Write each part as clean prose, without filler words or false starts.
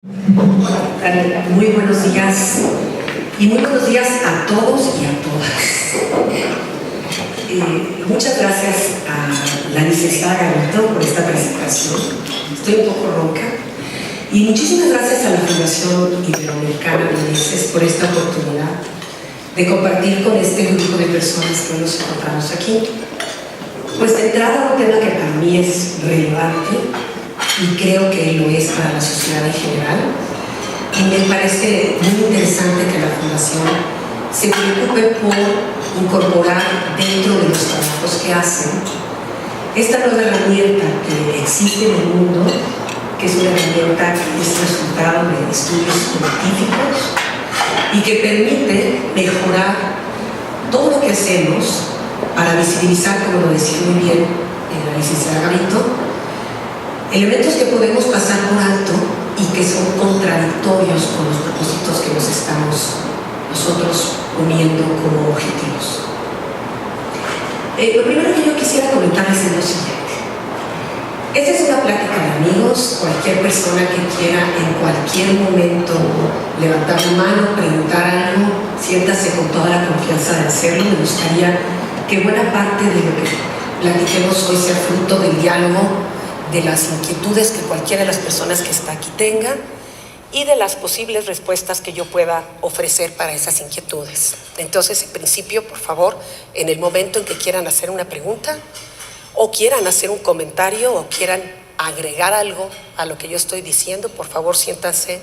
Muy buenos días y muy buenos días a todos y a todas. Muchas gracias a la licenciada Gavito por esta presentación. Estoy un poco ronca. Y muchísimas gracias a la Fundación Iberoamericana de Ulises por esta oportunidad de compartir con este grupo de personas que nos encontramos aquí. Pues de entrada, un tema que para mí es relevante y creo que lo es para la sociedad en general. Y me parece muy interesante que la Fundación se preocupe por incorporar dentro de los trabajos que hacen esta nueva herramienta que existe en el mundo, que es una herramienta que es resultado de estudios científicos y que permite mejorar todo lo que hacemos para visibilizar, como lo decía muy bien la licenciada Gavito, elementos que podemos pasar por alto y que son contradictorios con los propósitos que nos estamos nosotros poniendo como objetivos. Lo primero que yo quisiera comentarles es lo siguiente. Esta es una plática de amigos. Cualquier persona que quiera en cualquier momento levantar la mano, preguntar algo, siéntase con toda la confianza de hacerlo. Me gustaría que buena parte de lo que platiquemos hoy sea fruto del diálogo, de las inquietudes que cualquiera de las personas que está aquí tenga y de las posibles respuestas que yo pueda ofrecer para esas inquietudes. Entonces, en principio, por favor, en el momento en que quieran hacer una pregunta o quieran hacer un comentario o quieran agregar algo a lo que yo estoy diciendo, por favor, siéntanse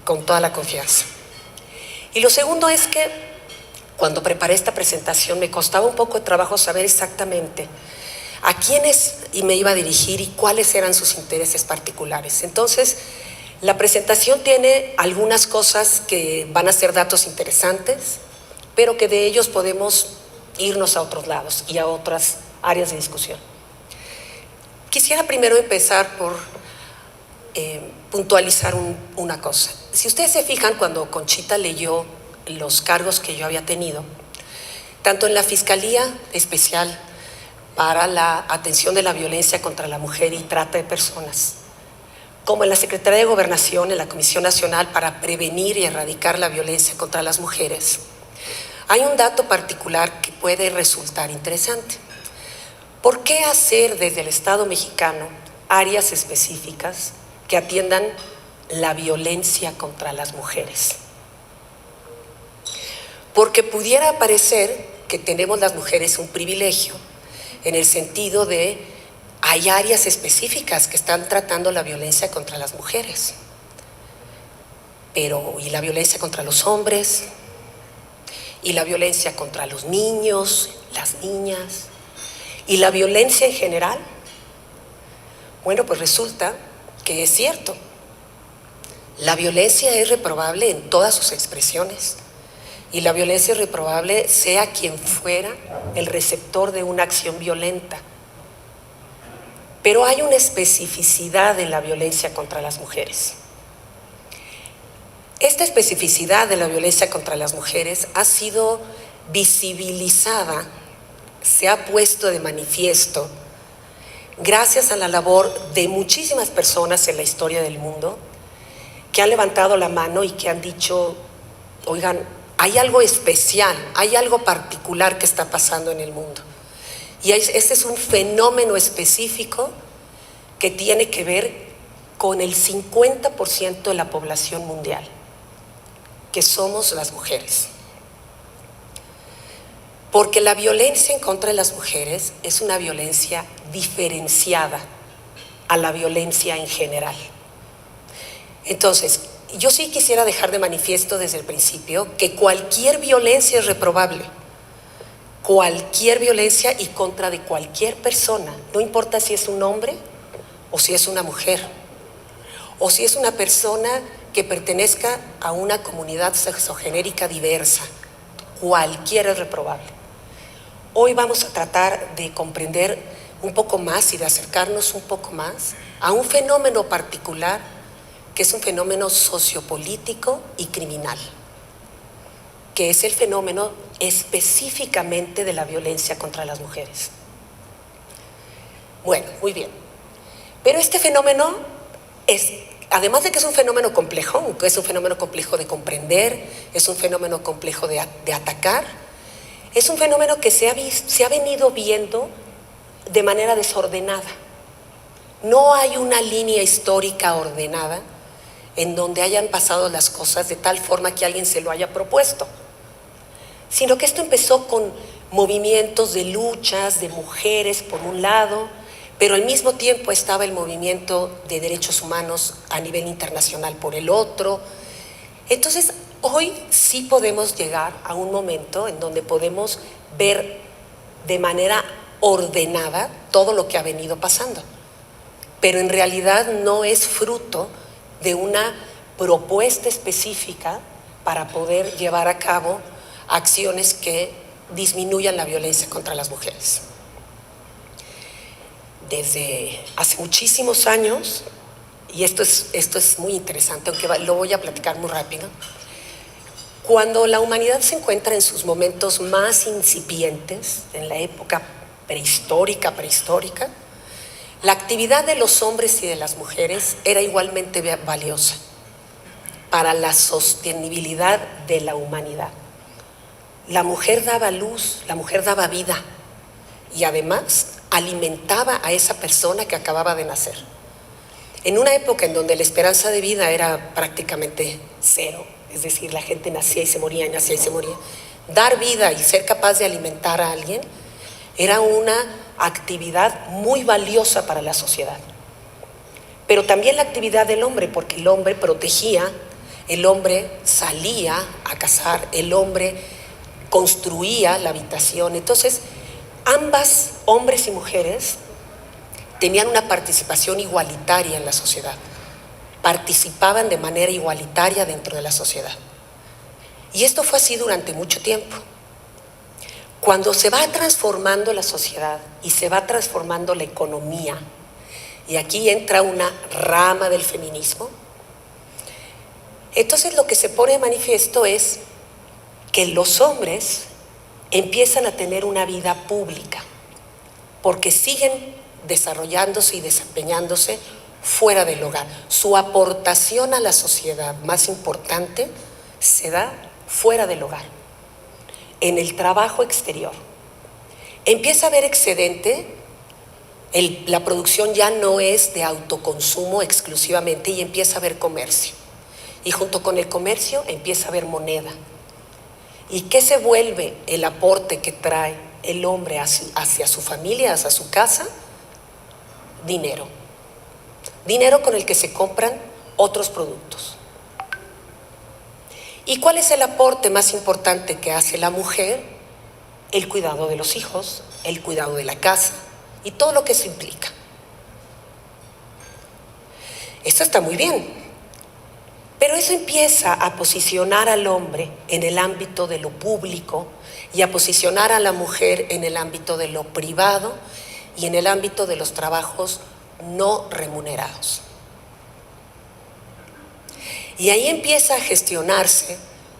con toda la confianza. Y lo segundo es que cuando preparé esta presentación me costaba un poco de trabajo saber exactamente a quiénes me iba a dirigir y cuáles eran sus intereses particulares. Entonces, la presentación tiene algunas cosas que van a ser datos interesantes, pero que de ellos podemos irnos a otros lados y a otras áreas de discusión. Quisiera primero empezar por puntualizar una cosa. Si ustedes se fijan, cuando Conchita leyó los cargos que yo había tenido, tanto en la Fiscalía Especial para la Atención de la Violencia contra la Mujer y Trata de Personas, como en la Secretaría de Gobernación, en la Comisión Nacional para Prevenir y Erradicar la Violencia contra las Mujeres, hay un dato particular que puede resultar interesante. ¿Por qué hacer desde el Estado mexicano áreas específicas que atiendan la violencia contra las mujeres? Porque pudiera parecer que tenemos las mujeres un privilegio, en el sentido de hay áreas específicas que están tratando la violencia contra las mujeres, pero ¿y la violencia contra los hombres? ¿Y la violencia contra los niños, las niñas? ¿Y la violencia en general? Bueno, pues resulta que es cierto. La violencia es reprobable en todas sus expresiones. Y la violencia es reprobable sea quien fuera el receptor de una acción violenta. Pero hay una especificidad en la violencia contra las mujeres. Esta especificidad de la violencia contra las mujeres ha sido visibilizada, se ha puesto de manifiesto gracias a la labor de muchísimas personas en la historia del mundo que han levantado la mano y que han dicho, oigan, hay algo especial, hay algo particular que está pasando en el mundo. Y este es un fenómeno específico que tiene que ver con el 50% de la población mundial, que somos las mujeres. Porque la violencia en contra de las mujeres es una violencia diferenciada a la violencia en general. Entonces, yo sí quisiera dejar de manifiesto desde el principio que cualquier violencia es reprobable. Cualquier violencia y contra de cualquier persona, no importa si es un hombre o si es una mujer, o si es una persona que pertenezca a una comunidad sexogenérica diversa, cualquiera es reprobable. Hoy vamos a tratar de comprender un poco más y de acercarnos un poco más a un fenómeno particular que es un fenómeno sociopolítico y criminal, que es el fenómeno específicamente de la violencia contra las mujeres. Bueno, muy bien. Pero este fenómeno además de que es un fenómeno complejo, es un fenómeno complejo de comprender, es un fenómeno complejo de atacar, es un fenómeno que se ha venido viendo de manera desordenada. No hay una línea histórica ordenada en donde hayan pasado las cosas de tal forma que alguien se lo haya propuesto, sino que esto empezó con movimientos de luchas de mujeres por un lado, pero al mismo tiempo estaba el movimiento de derechos humanos a nivel internacional por el otro. Entonces, hoy sí podemos llegar a un momento en donde podemos ver de manera ordenada todo lo que ha venido pasando, pero en realidad no es fruto de una propuesta específica para poder llevar a cabo acciones que disminuyan la violencia contra las mujeres. Desde hace muchísimos años, y esto es muy interesante, aunque lo voy a platicar muy rápido, cuando la humanidad se encuentra en sus momentos más incipientes, en la época prehistórica, la actividad de los hombres y de las mujeres era igualmente valiosa para la sostenibilidad de la humanidad. La mujer daba luz, la mujer daba vida y además alimentaba a esa persona que acababa de nacer. En una época en donde la esperanza de vida era prácticamente cero, es decir, la gente nacía y se moría, nacía y se moría, dar vida y ser capaz de alimentar a alguien era una actividad muy valiosa para la sociedad. Pero también la actividad del hombre, porque el hombre protegía, el hombre salía a cazar, el hombre construía la habitación. Entonces, ambas, hombres y mujeres, tenían una participación igualitaria en la sociedad, participaban de manera igualitaria dentro de la sociedad. Y esto fue así durante mucho tiempo. Cuando se va transformando la sociedad y se va transformando la economía, y aquí entra una rama del feminismo, entonces lo que se pone de manifiesto es que los hombres empiezan a tener una vida pública, porque siguen desarrollándose y desempeñándose fuera del hogar. Su aportación a la sociedad más importante se da fuera del hogar, en el trabajo exterior. Empieza a haber excedente, la producción ya no es de autoconsumo exclusivamente y empieza a haber comercio. Y junto con el comercio empieza a haber moneda. ¿Y qué se vuelve el aporte que trae el hombre hacia su familia, hacia su casa? Dinero. Dinero con el que se compran otros productos. ¿Y cuál es el aporte más importante que hace la mujer? El cuidado de los hijos, el cuidado de la casa y todo lo que eso implica. Esto está muy bien, pero eso empieza a posicionar al hombre en el ámbito de lo público y a posicionar a la mujer en el ámbito de lo privado y en el ámbito de los trabajos no remunerados. Y ahí empieza a gestionarse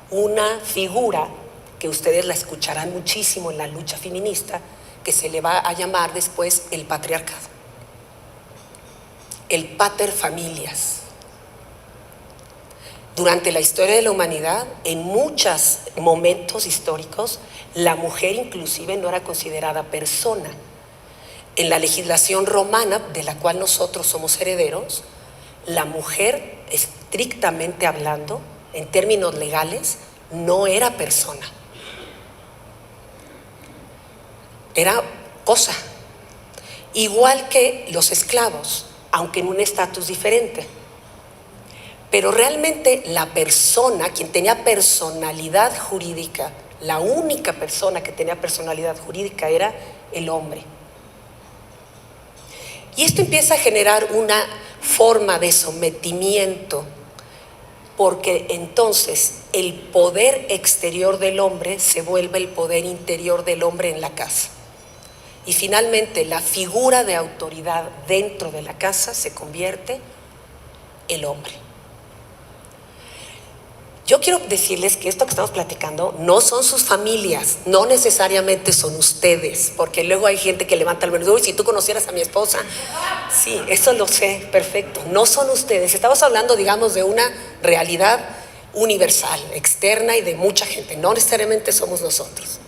una figura que ustedes la escucharán muchísimo en la lucha feminista, que se le va a llamar después el patriarcado, el paterfamilias. Durante la historia de la humanidad, en muchos momentos históricos, la mujer inclusive no era considerada persona. En la legislación romana, de la cual nosotros somos herederos, la mujer, estrictamente hablando, en términos legales, no era persona. Era cosa. Igual que los esclavos, aunque en un estatus diferente. Pero realmente la persona, quien tenía personalidad jurídica, la única persona que tenía personalidad jurídica era el hombre. Y esto empieza a generar una forma de sometimiento, porque entonces el poder exterior del hombre se vuelve el poder interior del hombre en la casa. Y finalmente la figura de autoridad dentro de la casa se convierte el hombre. Yo quiero decirles que esto que estamos platicando no son sus familias, no necesariamente son ustedes, porque luego hay gente que levanta el dedo, uy, si tú conocieras a mi esposa. Sí, eso lo sé, perfecto. No son ustedes. Estamos hablando, digamos, de una realidad universal, externa y de mucha gente. No necesariamente somos nosotros.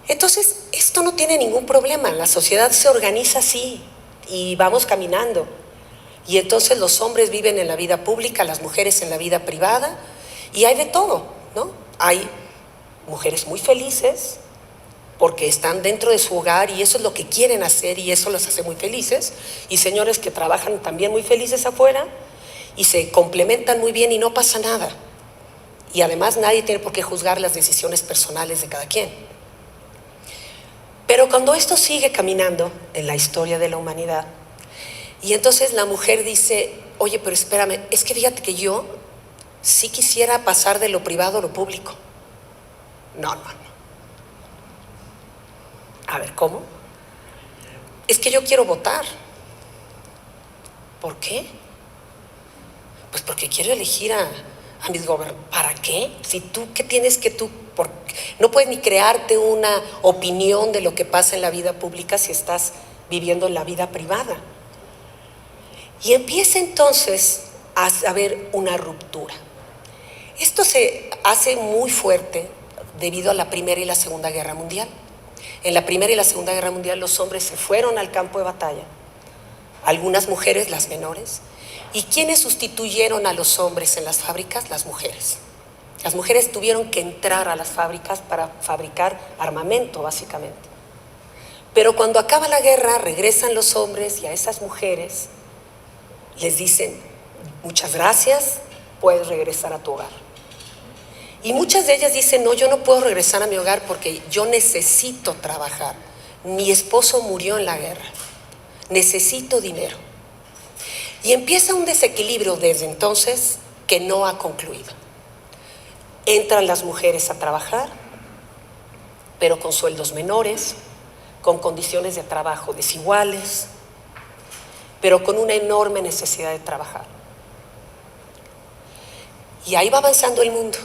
Entonces, esto no tiene ningún problema. La sociedad se organiza así y vamos caminando. Y entonces los hombres viven en la vida pública, las mujeres en la vida privada, y hay de todo, ¿no? Hay mujeres muy felices porque están dentro de su hogar y eso es lo que quieren hacer y eso los hace muy felices, y señores que trabajan también muy felices afuera y se complementan muy bien y no pasa nada. Y además nadie tiene por qué juzgar las decisiones personales de cada quien. Pero cuando esto sigue caminando en la historia de la humanidad, y entonces la mujer dice, oye, pero espérame, es que fíjate que yo sí quisiera pasar de lo privado a lo público. No. A ver, ¿cómo? Es que yo quiero votar. ¿Por qué? Pues porque quiero elegir a mis gobernantes. ¿Para qué? Si tú, ¿qué tienes que tú? No puedes ni crearte una opinión de lo que pasa en la vida pública si estás viviendo en la vida privada. Y empieza entonces a haber una ruptura. Esto se hace muy fuerte debido a la Primera y la Segunda Guerra Mundial. En la Primera y la Segunda Guerra Mundial los hombres se fueron al campo de batalla, algunas mujeres, las menores. ¿Y quiénes sustituyeron a los hombres en las fábricas? Las mujeres. Las mujeres tuvieron que entrar a las fábricas para fabricar armamento, básicamente. Pero cuando acaba la guerra, regresan los hombres y a esas mujeres les dicen, muchas gracias, puedes regresar a tu hogar. Y muchas de ellas dicen, no, yo no puedo regresar a mi hogar porque yo necesito trabajar. Mi esposo murió en la guerra, necesito dinero. Y empieza un desequilibrio desde entonces que no ha concluido. Entran las mujeres a trabajar, pero con sueldos menores, con condiciones de trabajo desiguales, pero con una enorme necesidad de trabajar. Y ahí va avanzando el mundo,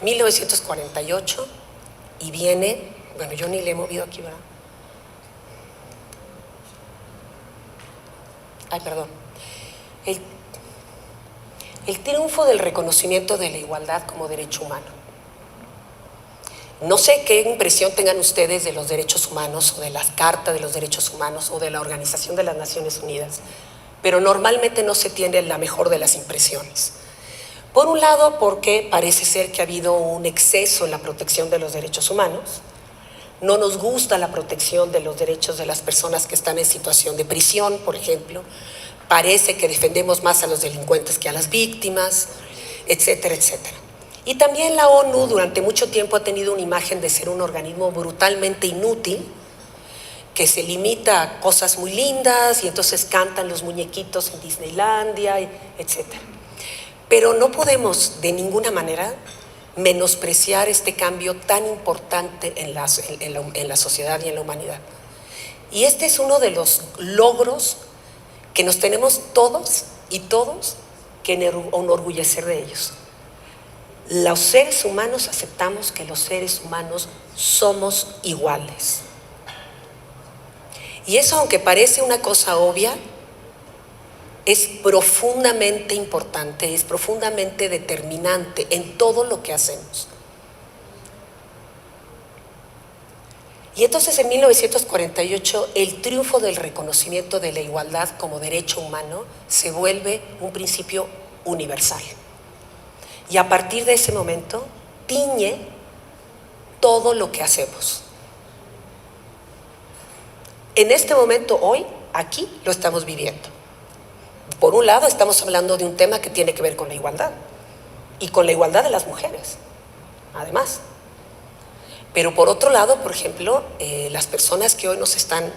1948, y viene, bueno, yo ni le he movido aquí, ¿verdad? Ay, perdón. El triunfo del reconocimiento de la igualdad como derecho humano. No sé qué impresión tengan ustedes de los derechos humanos o de las cartas de los derechos humanos o de la Organización de las Naciones Unidas, pero normalmente no se tiene la mejor de las impresiones. Por un lado, porque parece ser que ha habido un exceso en la protección de los derechos humanos. No nos gusta la protección de los derechos de las personas que están en situación de prisión, por ejemplo. Parece que defendemos más a los delincuentes que a las víctimas, etcétera, etcétera. Y también la ONU durante mucho tiempo ha tenido una imagen de ser un organismo brutalmente inútil, que se limita a cosas muy lindas y entonces cantan los muñequitos en Disneylandia, etcétera. Pero no podemos de ninguna manera menospreciar este cambio tan importante en la sociedad y en la humanidad. Y este es uno de los logros que nos tenemos todos y todos que enorgullecer de ellos. Los seres humanos aceptamos que los seres humanos somos iguales. Y eso, aunque parece una cosa obvia, es profundamente importante, es profundamente determinante en todo lo que hacemos. Y entonces en 1948 el triunfo del reconocimiento de la igualdad como derecho humano se vuelve un principio universal. Y a partir de ese momento tiñe todo lo que hacemos. En este momento, hoy, aquí, lo estamos viviendo. Por un lado, estamos hablando de un tema que tiene que ver con la igualdad y con la igualdad de las mujeres, además. Pero por otro lado, por ejemplo, las personas que hoy nos están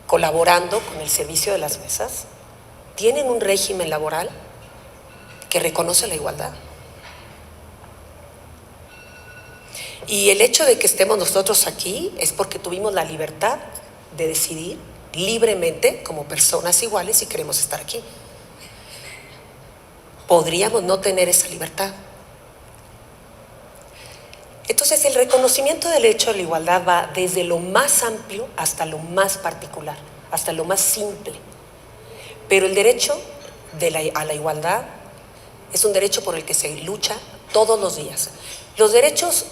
colaborando con el servicio de las mesas tienen un régimen laboral que reconoce la igualdad. Y el hecho de que estemos nosotros aquí es porque tuvimos la libertad de decidir libremente, como personas iguales, si queremos estar aquí. podríamos no tener esa libertad. Entonces, el reconocimiento del derecho a la igualdad va desde lo más amplio hasta lo más particular, hasta lo más simple. Pero el derecho a la igualdad es un derecho por el que se lucha todos los días. Los derechos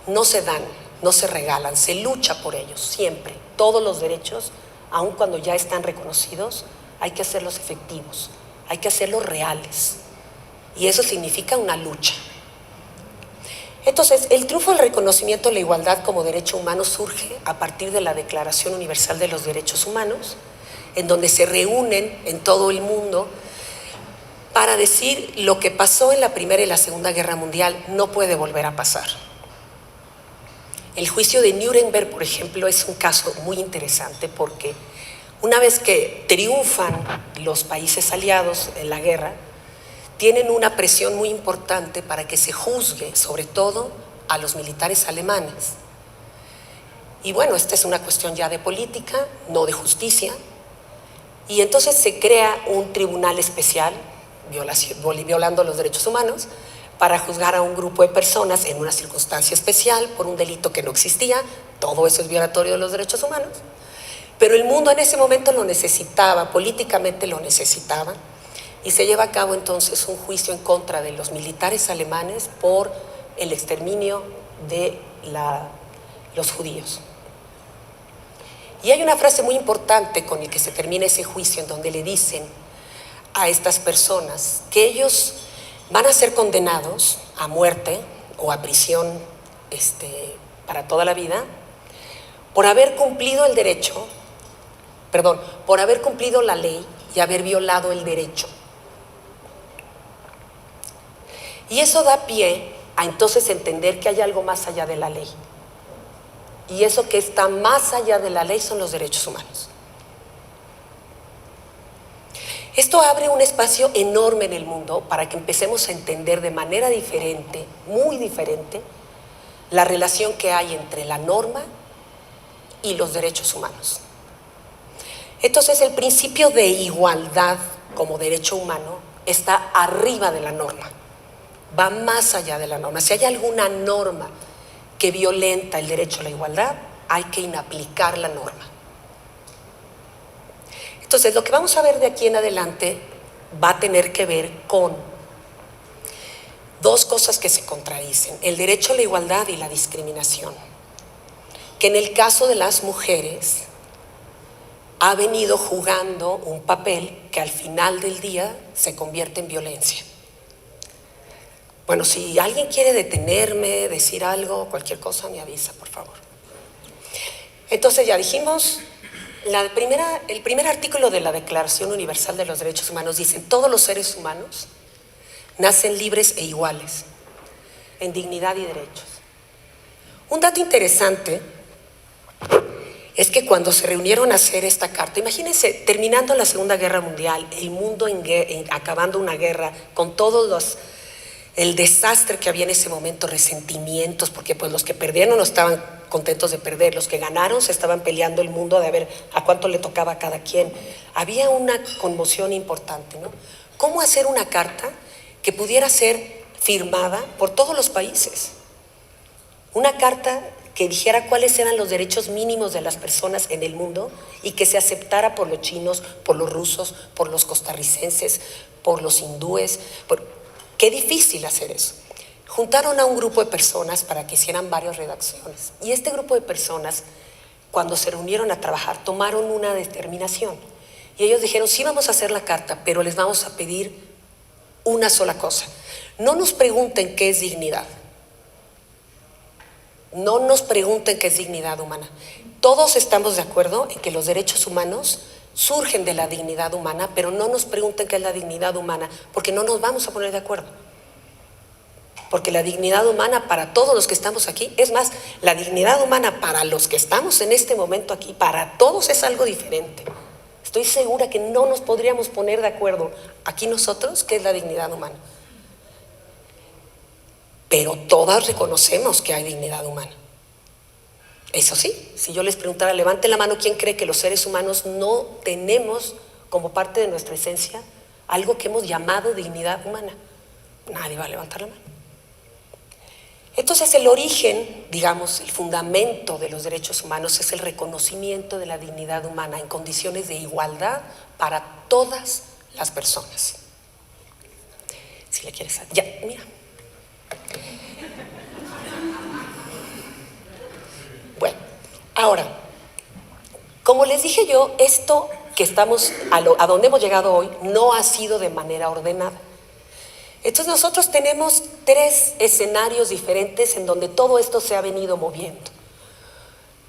no se dan, no se regalan, se lucha por ellos, siempre. Todos los derechos, aun cuando ya están reconocidos, hay que hacerlos efectivos, hay que hacerlos reales. Y eso significa una lucha. Entonces, el triunfo del reconocimiento de la igualdad como derecho humano surge a partir de la Declaración Universal de los Derechos Humanos, en donde se reúnen en todo el mundo para decir lo que pasó en la Primera y la Segunda Guerra Mundial no puede volver a pasar. El juicio de Nuremberg, por ejemplo, es un caso muy interesante porque una vez que triunfan los países aliados en la guerra, tienen una presión muy importante para que se juzgue, sobre todo a los militares alemanes. Y bueno, esta es una cuestión ya de política, no de justicia. Y entonces se crea un tribunal especial, violando los derechos humanos, para juzgar a un grupo de personas en una circunstancia especial por un delito que no existía. Todo eso es violatorio de los derechos humanos. Pero el mundo en ese momento lo necesitaba, políticamente lo necesitaba. Y se lleva a cabo entonces un juicio en contra de los militares alemanes por el exterminio de los judíos. Y hay una frase muy importante con la que se termina ese juicio, en donde le dicen a estas personas que ellos van a ser condenados a muerte o a prisión para toda la vida por haber cumplido el derecho, por haber cumplido la ley y haber violado el derecho. Y eso da pie a entonces entender que hay algo más allá de la ley. Y eso que está más allá de la ley son los derechos humanos. Esto abre un espacio enorme en el mundo para que empecemos a entender de manera diferente, muy diferente, la relación que hay entre la norma y los derechos humanos. Entonces, el principio de igualdad como derecho humano está arriba de la norma. Va más allá de la norma. Si hay alguna norma que violenta el derecho a la igualdad, hay que inaplicar la norma. Entonces, lo que vamos a ver de aquí en adelante va a tener que ver con dos cosas que se contradicen: el derecho a la igualdad y la discriminación, que en el caso de las mujeres ha venido jugando un papel que al final del día se convierte en violencia. Bueno, si alguien quiere detenerme, decir algo, cualquier cosa, me avisa, por favor. Entonces, ya dijimos, el primer artículo de la Declaración Universal de los Derechos Humanos dice: todos los seres humanos nacen libres e iguales, en dignidad y derechos. Un dato interesante es que cuando se reunieron a hacer esta carta, imagínense, terminando la Segunda Guerra Mundial, el mundo acabando una guerra, con todos el desastre que había en ese momento, resentimientos, porque pues los que perdieron no estaban contentos de perder, los que ganaron se estaban peleando el mundo de a ver a cuánto le tocaba a cada quien. Había una conmoción importante, ¿no? ¿Cómo hacer una carta que pudiera ser firmada por todos los países? Una carta que dijera cuáles eran los derechos mínimos de las personas en el mundo y que se aceptara por los chinos, por los rusos, por los costarricenses, por los hindúes. Qué difícil hacer eso. Juntaron a un grupo de personas para que hicieran varias redacciones. Y este grupo de personas, cuando se reunieron a trabajar, tomaron una determinación. Y ellos dijeron: sí, vamos a hacer la carta, pero les vamos a pedir una sola cosa. No nos pregunten qué es dignidad. No nos pregunten qué es dignidad humana. Todos estamos de acuerdo en que los derechos humanos surgen de la dignidad humana, pero no nos pregunten qué es la dignidad humana, porque no nos vamos a poner de acuerdo. Porque la dignidad humana para todos los que estamos aquí, es más, la dignidad humana para los que estamos en este momento aquí, para todos es algo diferente. Estoy segura que no nos podríamos poner de acuerdo aquí nosotros qué es la dignidad humana. Pero todas reconocemos que hay dignidad humana. Eso sí, si yo les preguntara, levante la mano, ¿quién cree que los seres humanos no tenemos como parte de nuestra esencia algo que hemos llamado dignidad humana. Nadie va a levantar la mano. Entonces el origen, digamos, el fundamento de los derechos humanos es el reconocimiento de la dignidad humana en condiciones de igualdad para todas las personas. Si le quieres... Ya, mira. Bueno, ahora, como les dije yo, esto que estamos, a donde hemos llegado hoy, no ha sido de manera ordenada. Entonces nosotros tenemos 3 escenarios diferentes en donde todo esto se ha venido moviendo.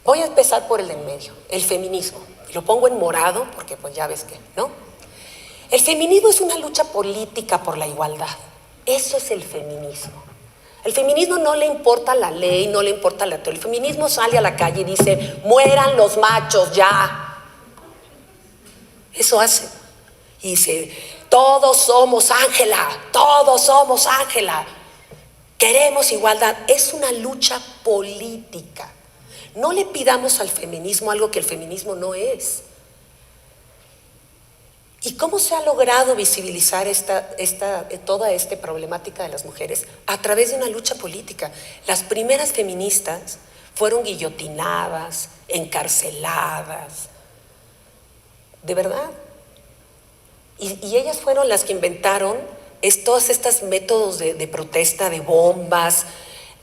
Voy a empezar por el del medio, el feminismo. Lo pongo en morado porque pues ya ves que, ¿no? El feminismo es una lucha política por la igualdad. Eso es el feminismo. El feminismo no le importa la ley, no le importa la teoría. El feminismo sale a la calle y dice, mueran los machos ya. Eso hace. Y dice, todos somos Ángela, todos somos Ángela. Queremos igualdad. Es una lucha política. No le pidamos al feminismo algo que el feminismo no es. ¿Y cómo se ha logrado visibilizar toda esta problemática de las mujeres? A través de una lucha política. Las primeras feministas fueron guillotinadas, encarceladas. De verdad. Y ellas fueron las que inventaron todos estos métodos de protesta, de bombas,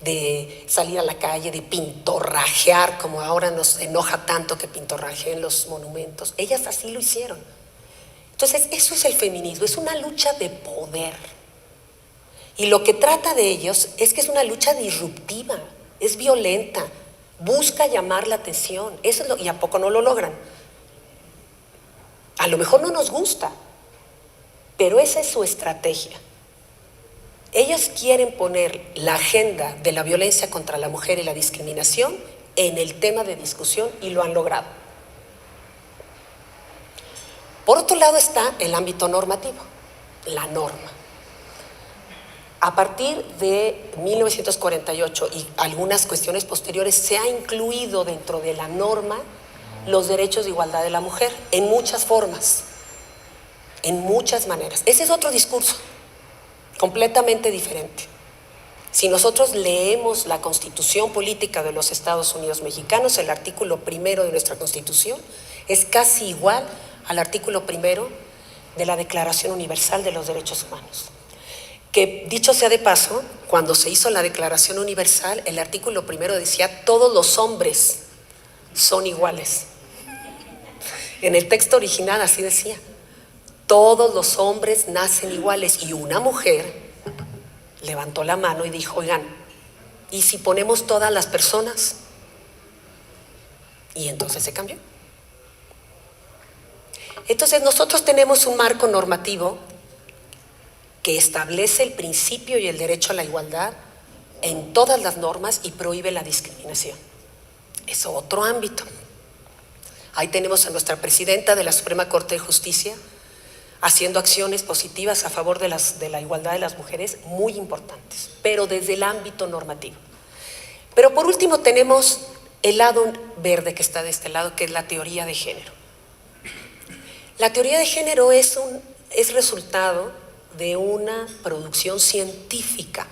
de salir a la calle, de pintorrajear, como ahora nos enoja tanto que pintorrajeen los monumentos. Ellas así lo hicieron. Entonces, eso es el feminismo, es una lucha de poder. Y lo que trata de ellos es que es una lucha disruptiva, es violenta, busca llamar la atención. Eso es y ¿a poco no lo logran? A lo mejor no nos gusta, pero esa es su estrategia. Ellos quieren poner la agenda de la violencia contra la mujer y la discriminación en el tema de discusión y lo han logrado. Por otro lado está el ámbito normativo, la norma. A partir de 1948 y algunas cuestiones posteriores se ha incluido dentro de la norma los derechos de igualdad de la mujer en muchas formas, en muchas maneras. Ese es otro discurso, completamente diferente. Si nosotros leemos la Constitución Política de los Estados Unidos Mexicanos, el artículo 1 de nuestra Constitución es casi igual al artículo 1 de la Declaración Universal de los Derechos Humanos. Que dicho sea de paso, cuando se hizo la Declaración Universal, el artículo 1 decía todos los hombres son iguales. En el texto original así decía, todos los hombres nacen iguales. Y una mujer levantó la mano y dijo, oigan, ¿y si ponemos todas las personas? Y entonces se cambió. Entonces nosotros tenemos un marco normativo que establece el principio y el derecho a la igualdad en todas las normas y prohíbe la discriminación. Es otro ámbito. Ahí tenemos a nuestra presidenta de la Suprema Corte de Justicia haciendo acciones positivas a favor de la igualdad de las mujeres muy importantes, pero desde el ámbito normativo. Pero por último tenemos el lado verde que está de este lado, que es la teoría de género. La teoría de género es resultado de una producción científica.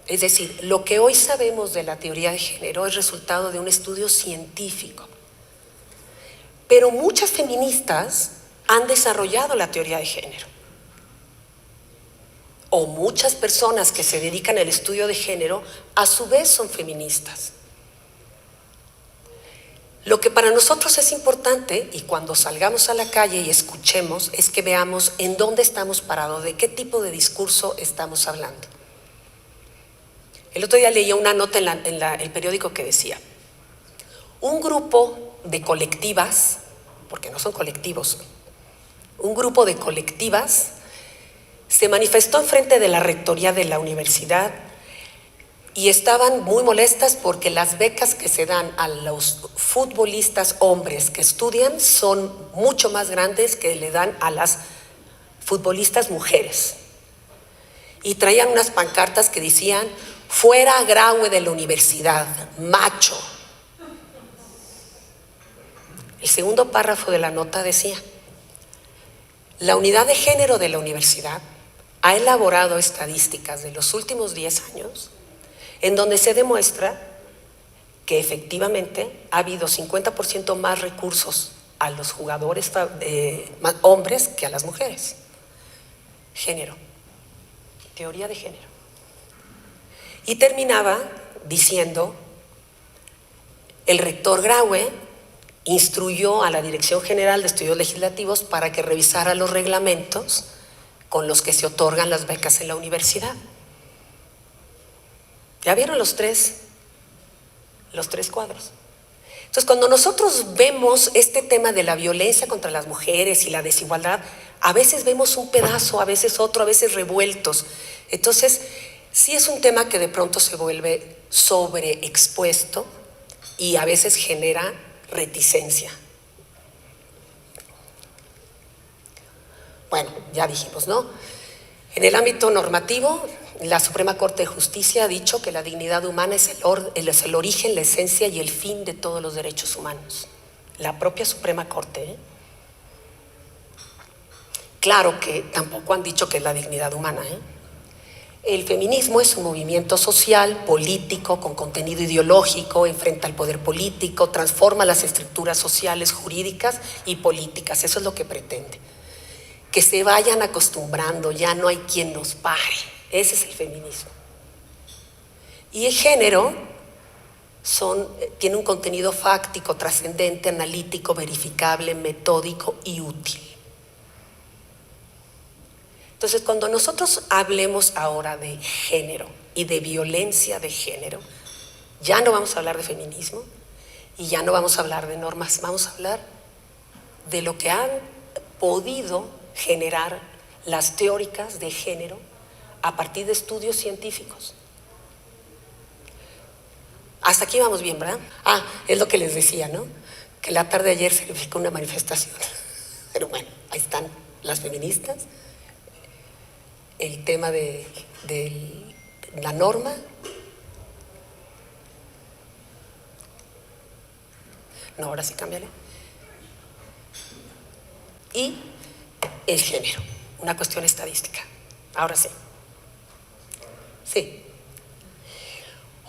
Es decir, lo que hoy sabemos de la teoría de género es resultado de un estudio científico. Pero muchas feministas han desarrollado la teoría de género. O muchas personas que se dedican al estudio de género a su vez son feministas. Lo que para nosotros es importante, y cuando salgamos a la calle y escuchemos, es que veamos en dónde estamos parados, de qué tipo de discurso estamos hablando. El otro día leía una nota en el periódico que decía, un grupo de colectivas, porque no son colectivos, un grupo de colectivas se manifestó enfrente de la rectoría de la universidad y estaban muy molestas porque las becas que se dan a los futbolistas hombres que estudian son mucho más grandes que le dan a las futbolistas mujeres. Y traían unas pancartas que decían, fuera Graue de la universidad, macho. El segundo párrafo de la nota decía, La unidad de género de la universidad ha elaborado estadísticas de los últimos 10 años en donde se demuestra que efectivamente ha habido 50% más recursos a los jugadores hombres que a las mujeres. Género, teoría de género. Y terminaba diciendo, el rector Graue instruyó a la Dirección General de Estudios Legislativos para que revisara los reglamentos con los que se otorgan las becas en la universidad. ¿Ya vieron los tres cuadros? Entonces, cuando nosotros vemos este tema de la violencia contra las mujeres y la desigualdad, a veces vemos un pedazo, a veces otro, a veces revueltos. Entonces, sí es un tema que de pronto se vuelve sobreexpuesto y a veces genera reticencia. Bueno, ya dijimos, ¿no? En el ámbito normativo, la Suprema Corte de Justicia ha dicho que la dignidad humana es el origen, la esencia y el fin de todos los derechos humanos. La propia Suprema Corte, ¿eh? Claro que tampoco han dicho que es la dignidad humana, ¿eh? El feminismo es un movimiento social, político, con contenido ideológico, enfrenta al poder político, transforma las estructuras sociales, jurídicas y políticas. Eso es lo que pretende. Que se vayan acostumbrando, ya no hay quien nos pare. Ese es el feminismo. Y el género tiene un contenido fáctico, trascendente, analítico, verificable, metódico y útil. Entonces, cuando nosotros hablemos ahora de género y de violencia de género, ya no vamos a hablar de feminismo y ya no vamos a hablar de normas, vamos a hablar de lo que han podido generar las teóricas de género a partir de estudios científicos. Hasta aquí vamos bien, ¿verdad? Es lo que les decía, ¿no? Que la tarde de ayer significó una manifestación. Pero bueno, ahí están las feministas. El tema de la norma. No, ahora sí cámbiale. Y el género, una cuestión estadística. Ahora sí. Sí.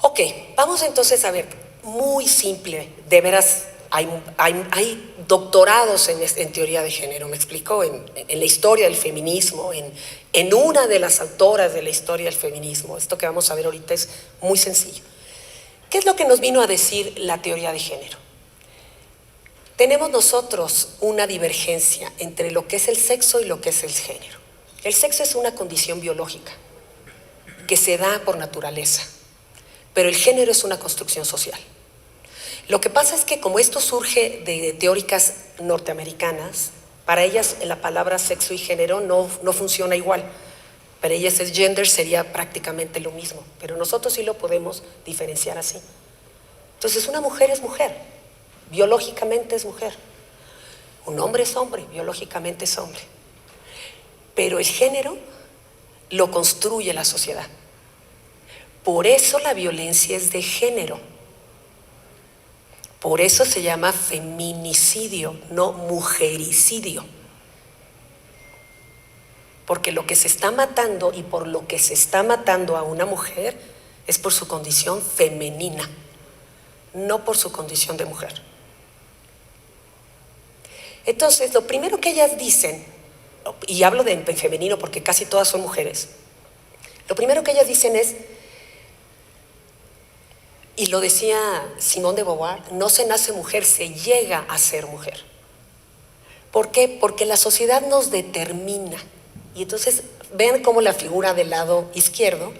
Ok, vamos entonces a ver, muy simple, de veras, hay doctorados en teoría de género, me explico, en la historia del feminismo, en una de las autoras de la historia del feminismo. Esto que vamos a ver ahorita es muy sencillo. ¿Qué es lo que nos vino a decir la teoría de género? Tenemos nosotros una divergencia entre lo que es el sexo y lo que es el género. El sexo es una condición biológica que se da por naturaleza, pero el género es una construcción social. Lo que pasa es que como esto surge de teóricas norteamericanas, para ellas la palabra sexo y género no funciona igual. Para ellas el gender sería prácticamente lo mismo, pero nosotros sí lo podemos diferenciar así. Entonces una mujer es mujer, biológicamente es mujer. Un hombre es hombre, biológicamente es hombre. Pero el género lo construye la sociedad. Por eso la violencia es de género. Por eso se llama feminicidio, no mujericidio. Porque lo que se está matando y por lo que se está matando a una mujer es por su condición femenina, no por su condición de mujer. Entonces, lo primero que ellas dicen, y hablo de femenino porque casi todas son mujeres, lo primero que ellas dicen es, y lo decía Simone de Beauvoir, no se nace mujer, se llega a ser mujer. ¿Por qué? Porque la sociedad nos determina. Y entonces, vean cómo la figura del lado izquierdo,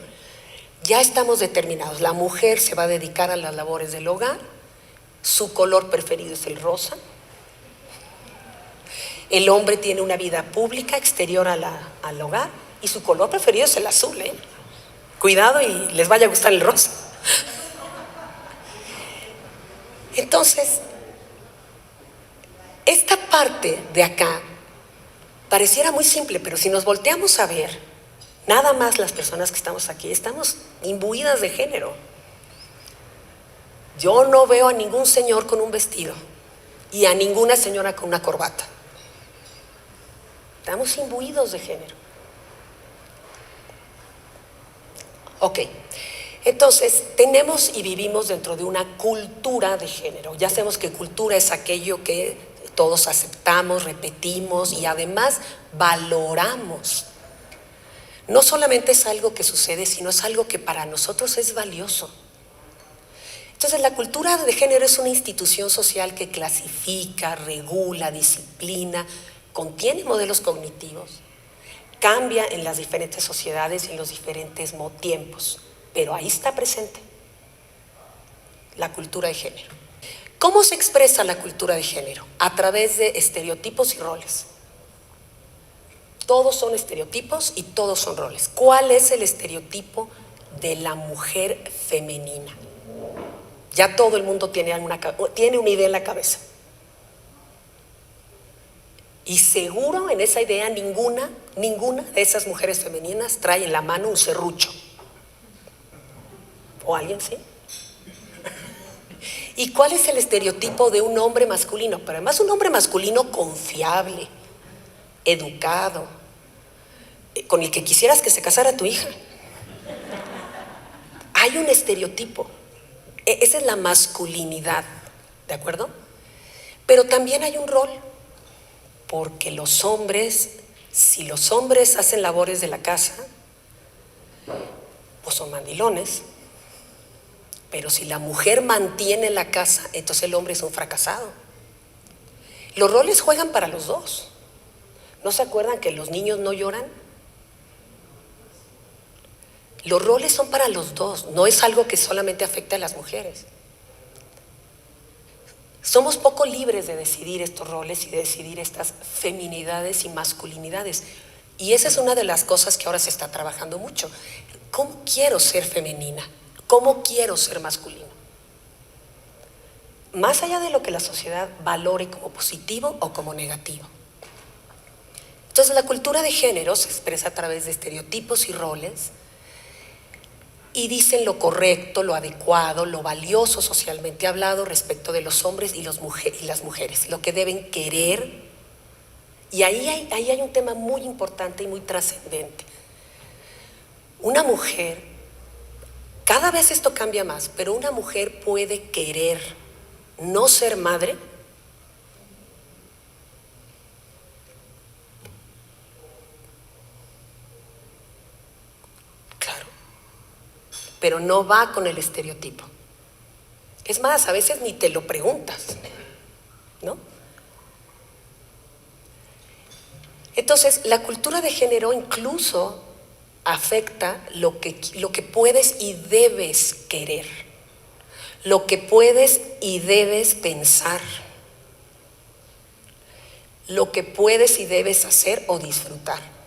ya estamos determinados. La mujer se va a dedicar a las labores del hogar, su color preferido es el rosa. El hombre tiene una vida pública exterior al hogar y su color preferido es el azul, ¿eh? Cuidado y les vaya a gustar el rosa. Entonces, esta parte de acá pareciera muy simple, pero si nos volteamos a ver, nada más las personas que estamos aquí, estamos imbuidas de género. Yo no veo a ningún señor con un vestido y a ninguna señora con una corbata. Estamos imbuidos de género. Ok, entonces tenemos y vivimos dentro de una cultura de género. Ya sabemos que cultura es aquello que todos aceptamos, repetimos y además valoramos. No solamente es algo que sucede, sino es algo que para nosotros es valioso. Entonces, la cultura de género es una institución social que clasifica, regula, disciplina, contiene modelos cognitivos, cambia en las diferentes sociedades y en los diferentes tiempos, pero ahí está presente la cultura de género. ¿Cómo se expresa la cultura de género? A través de estereotipos y roles. Todos son estereotipos y todos son roles. ¿Cuál es el estereotipo de la mujer femenina? Ya todo el mundo tiene una idea en la cabeza. Y seguro en esa idea ninguna de esas mujeres femeninas trae en la mano un serrucho. ¿O alguien sí? ¿Y cuál es el estereotipo de un hombre masculino? Pero además un hombre masculino confiable, educado, con el que quisieras que se casara tu hija. Hay un estereotipo. Esa es la masculinidad, ¿de acuerdo? Pero también hay un rol, porque los hombres, si los hombres hacen labores de la casa, pues son mandilones. Pero si la mujer mantiene la casa, entonces el hombre es un fracasado. Los roles juegan para los dos. ¿No se acuerdan que los niños no lloran? Los roles son para los dos, no es algo que solamente afecta a las mujeres. Somos poco libres de decidir estos roles y de decidir estas feminidades y masculinidades. Y esa es una de las cosas que ahora se está trabajando mucho. ¿Cómo quiero ser femenina? ¿Cómo quiero ser masculino? Más allá de lo que la sociedad valore como positivo o como negativo. Entonces, la cultura de género se expresa a través de estereotipos y roles y dicen lo correcto, lo adecuado, lo valioso socialmente hablado respecto de los hombres y las mujeres, lo que deben querer. Y ahí hay un tema muy importante y muy trascendente. Una mujer, cada vez esto cambia más, pero una mujer puede querer no ser madre pero no va con el estereotipo. Es más, a veces ni te lo preguntas, ¿no? Entonces, la cultura de género incluso afecta lo que puedes y debes querer, lo que puedes y debes pensar, lo que puedes y debes hacer o disfrutar.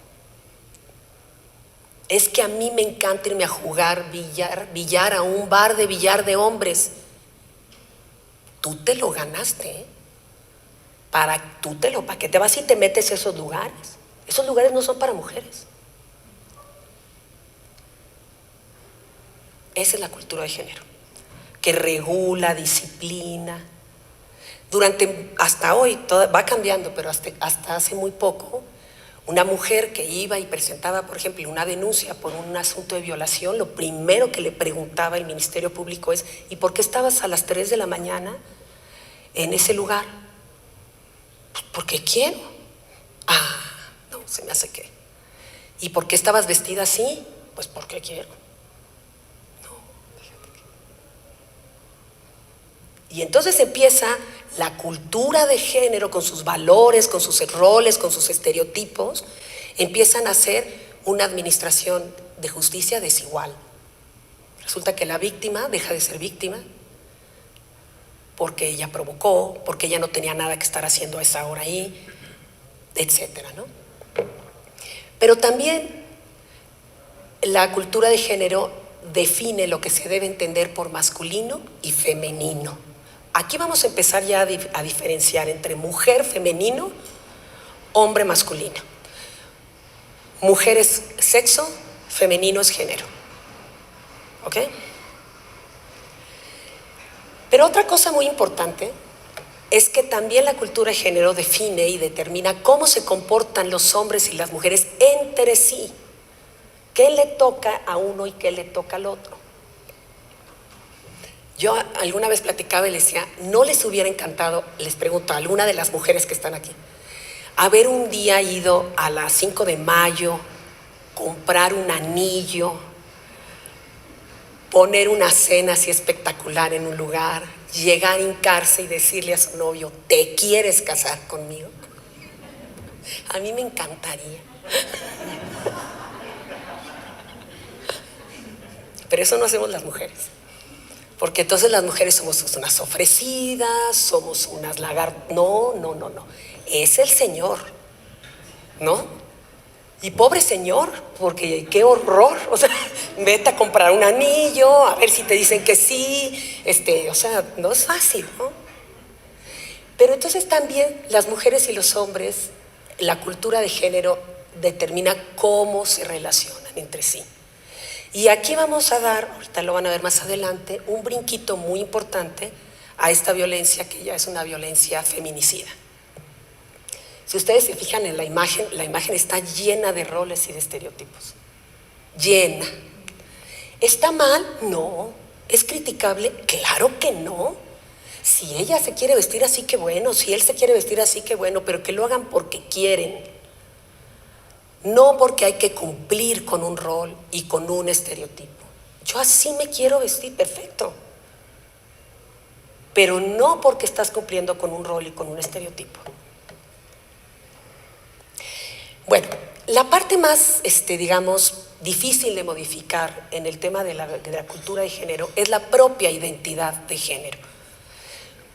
Es que a mí me encanta irme a jugar billar a un bar de billar de hombres. Tú te lo ganaste, ¿eh? ¿Para qué te vas y te metes a esos lugares? Esos lugares no son para mujeres. Esa es la cultura de género, que regula, disciplina. Hasta hoy, va cambiando, pero hasta hace muy poco, una mujer que iba y presentaba, por ejemplo, una denuncia por un asunto de violación, lo primero que le preguntaba el Ministerio Público es: ¿y por qué estabas a las 3 de la mañana en ese lugar? Pues porque quiero. No, se me hace que. ¿Y por qué estabas vestida así? Pues porque quiero. No, fíjate que. Y entonces empieza la cultura de género con sus valores, con sus roles, con sus estereotipos, empiezan a ser una administración de justicia desigual. Resulta que la víctima deja de ser víctima porque ella provocó, porque ella no tenía nada que estar haciendo a esa hora ahí, etcétera, ¿no? Pero también la cultura de género define lo que se debe entender por masculino y femenino. Aquí vamos a empezar ya a diferenciar entre mujer femenino, hombre masculino. Mujer es sexo, femenino es género. ¿Ok? Pero otra cosa muy importante es que también la cultura de género define y determina cómo se comportan los hombres y las mujeres entre sí. ¿Qué le toca a uno y qué le toca al otro? Yo alguna vez platicaba y les decía, ¿no les hubiera encantado, les pregunto a alguna de las mujeres que están aquí, haber un día ido a las 5 de mayo, comprar un anillo, poner una cena así espectacular en un lugar, llegar, hincarse y decirle a su novio, ¿te quieres casar conmigo? A mí me encantaría. Pero eso no hacemos las mujeres. Porque entonces las mujeres somos unas ofrecidas, somos unas lagartas. No. Es el Señor, ¿no? Y pobre Señor, porque qué horror. O sea, vete a comprar un anillo, a ver si te dicen que sí. O sea, no es fácil, ¿no? Pero entonces también las mujeres y los hombres, la cultura de género determina cómo se relacionan entre sí. Y aquí vamos a dar, ahorita lo van a ver más adelante, un brinquito muy importante a esta violencia que ya es una violencia feminicida. Si ustedes se fijan en la imagen está llena de roles y de estereotipos. Llena. ¿Está mal? No. ¿Es criticable? Claro que no. Si ella se quiere vestir así, qué bueno. Si él se quiere vestir así, qué bueno. Pero que lo hagan porque quieren. No porque hay que cumplir con un rol y con un estereotipo. Yo así me quiero vestir, perfecto. Pero no porque estás cumpliendo con un rol y con un estereotipo. Bueno, la parte más, digamos, difícil de modificar en el tema de la cultura de género es la propia identidad de género.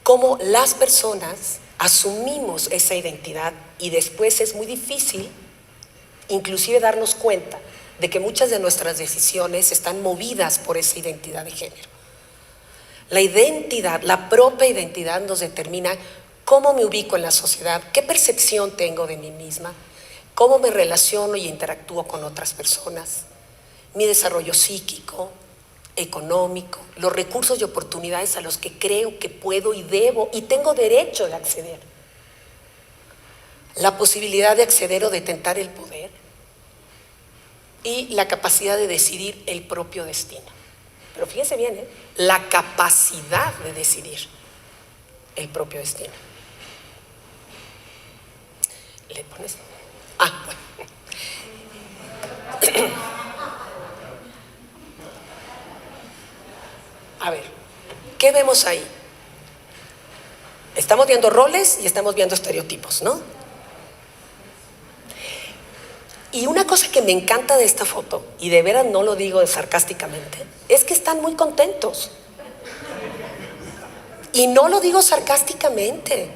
Cómo las personas asumimos esa identidad y después es muy difícil inclusive darnos cuenta de que muchas de nuestras decisiones están movidas por esa identidad de género. La identidad, la propia identidad nos determina cómo me ubico en la sociedad, qué percepción tengo de mí misma, cómo me relaciono y interactúo con otras personas, mi desarrollo psíquico, económico, los recursos y oportunidades a los que creo que puedo y debo y tengo derecho de acceder. La posibilidad de acceder o de tentar el poder y la capacidad de decidir el propio destino. Pero fíjense bien, la capacidad de decidir el propio destino. ¿Le pones? Bueno. A ver, ¿qué vemos ahí? Estamos viendo roles y estamos viendo estereotipos, ¿no? Y una cosa que me encanta de esta foto, y de veras no lo digo sarcásticamente, es que están muy contentos. Y no lo digo sarcásticamente.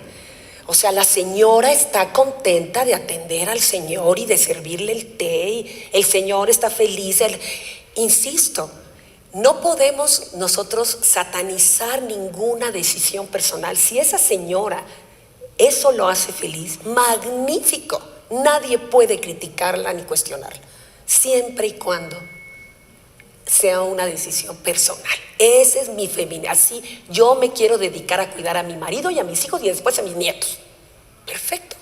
O sea, la señora está contenta de atender al señor y de servirle el té, y el señor está feliz. Insisto, no podemos nosotros satanizar ninguna decisión personal. Si esa señora eso lo hace feliz, magnífico. Nadie puede criticarla ni cuestionarla, siempre y cuando sea una decisión personal. Ese es mi feminismo. Así yo me quiero dedicar a cuidar a mi marido y a mis hijos y después a mis nietos. Perfecto,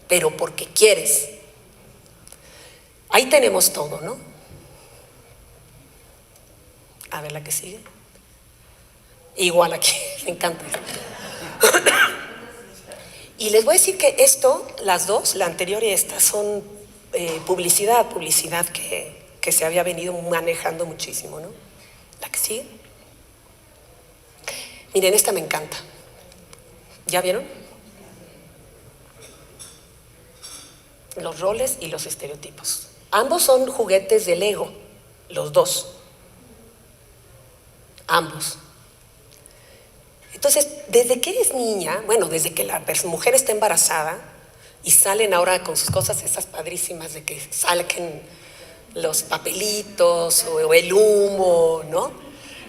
pero porque quieres. Ahí tenemos todo, ¿no? A ver la que sigue. Igual aquí, me encanta. Y les voy a decir que esto, las dos, la anterior y esta, son publicidad que se había venido manejando muchísimo, ¿no? La que sigue. Miren, esta me encanta. ¿Ya vieron? Los roles y los estereotipos. Ambos son juguetes de Lego, los dos. Ambos. Entonces, desde que eres niña, bueno, desde que la mujer está embarazada y salen ahora con sus cosas esas padrísimas de que salquen los papelitos o el humo, ¿no?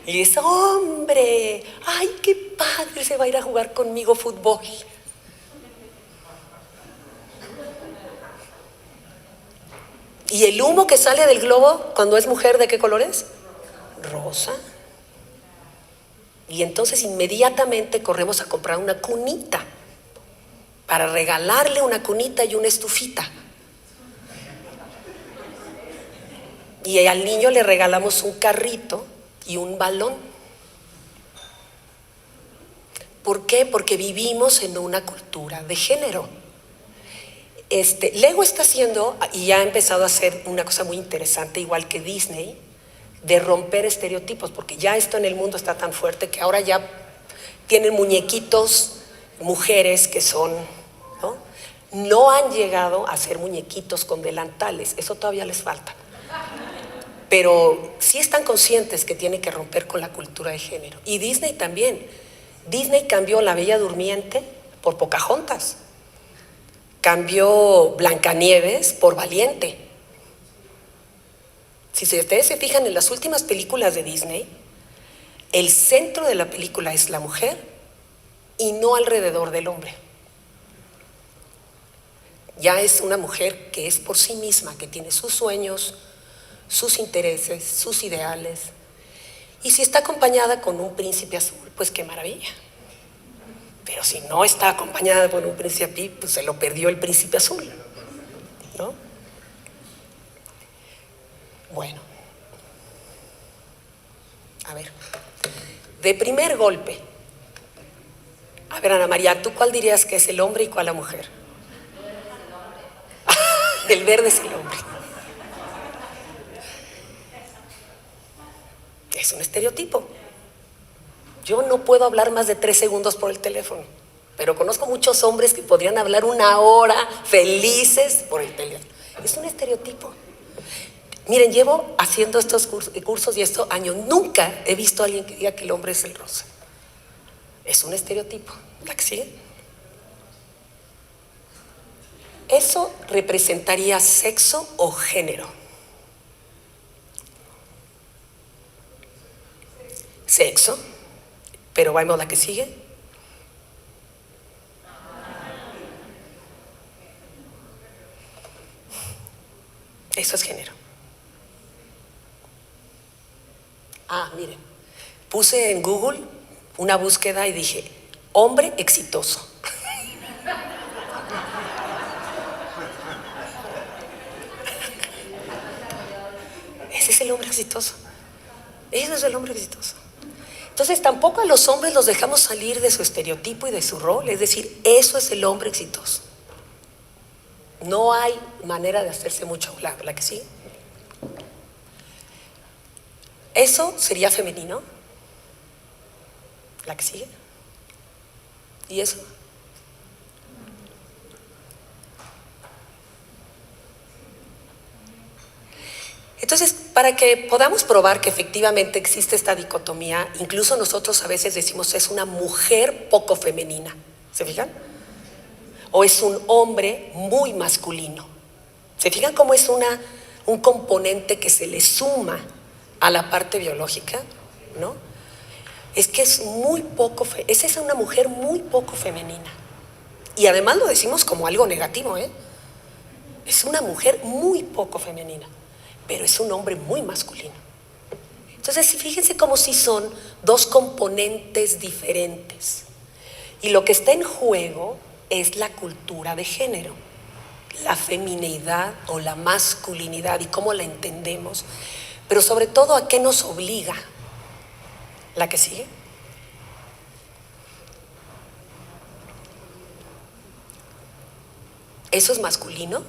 Y dices, hombre, ay, qué padre, se va a ir a jugar conmigo fútbol. Y el humo que sale del globo cuando es mujer, ¿de qué color es? Rosa. Y entonces inmediatamente corremos a comprar una cunita para regalarle una cunita y una estufita. Y al niño le regalamos un carrito y un balón. ¿Por qué? Porque vivimos en una cultura de género. Lego está haciendo, y ya ha empezado a hacer una cosa muy interesante, igual que Disney, de romper estereotipos, porque ya esto en el mundo está tan fuerte que ahora ya tienen muñequitos, mujeres que son, ¿no? No han llegado a ser muñequitos con delantales, eso todavía les falta. Pero sí están conscientes que tienen que romper con la cultura de género. Y Disney también. Disney cambió La Bella Durmiente por Pocahontas. Cambió Blancanieves por Valiente. Si ustedes se fijan en las últimas películas de Disney, el centro de la película es la mujer y no alrededor del hombre. Ya es una mujer que es por sí misma, que tiene sus sueños, sus intereses, sus ideales. Y si está acompañada con un príncipe azul, pues qué maravilla. Pero si no está acompañada por un príncipe, pues se lo perdió el príncipe azul, ¿no? Bueno, a ver, de primer golpe, a ver, Ana María, ¿tú cuál dirías que es el hombre y cuál la mujer? El verde es el hombre. Es un estereotipo. Yo no puedo hablar más de 3 segundos por el teléfono, pero conozco muchos hombres que podrían hablar 1 hora felices por el teléfono. Es un estereotipo. Miren, llevo haciendo estos cursos y estos años, nunca he visto a alguien que diga que el hombre es el rosa. Es un estereotipo. ¿La que sigue? ¿Eso representaría sexo o género? Sexo. Pero vamos a la que sigue. Eso es género. Miren, puse en Google una búsqueda y dije, hombre exitoso. Ese es el hombre exitoso. Ese es el hombre exitoso. Entonces tampoco a los hombres los dejamos salir de su estereotipo y de su rol. Es decir, eso es el hombre exitoso. No hay manera de hacerse mucho hablar. ¿La que sí? Eso sería femenino. ¿La que sigue? ¿Y eso? Entonces, para que podamos probar que efectivamente existe esta dicotomía, incluso nosotros a veces decimos es una mujer poco femenina. ¿Se fijan? O es un hombre muy masculino. ¿Se fijan cómo es un componente que se le suma a la parte biológica? ¿No? Es que es muy poco, esa es una mujer muy poco femenina. Y además lo decimos como algo negativo, ¿eh? Es una mujer muy poco femenina, pero es un hombre muy masculino. Entonces, fíjense cómo si son 2 componentes diferentes. Y lo que está en juego es la cultura de género, la femineidad o la masculinidad y cómo la entendemos, pero sobre todo a qué nos obliga. ¿La que sigue? ¿Eso es masculino?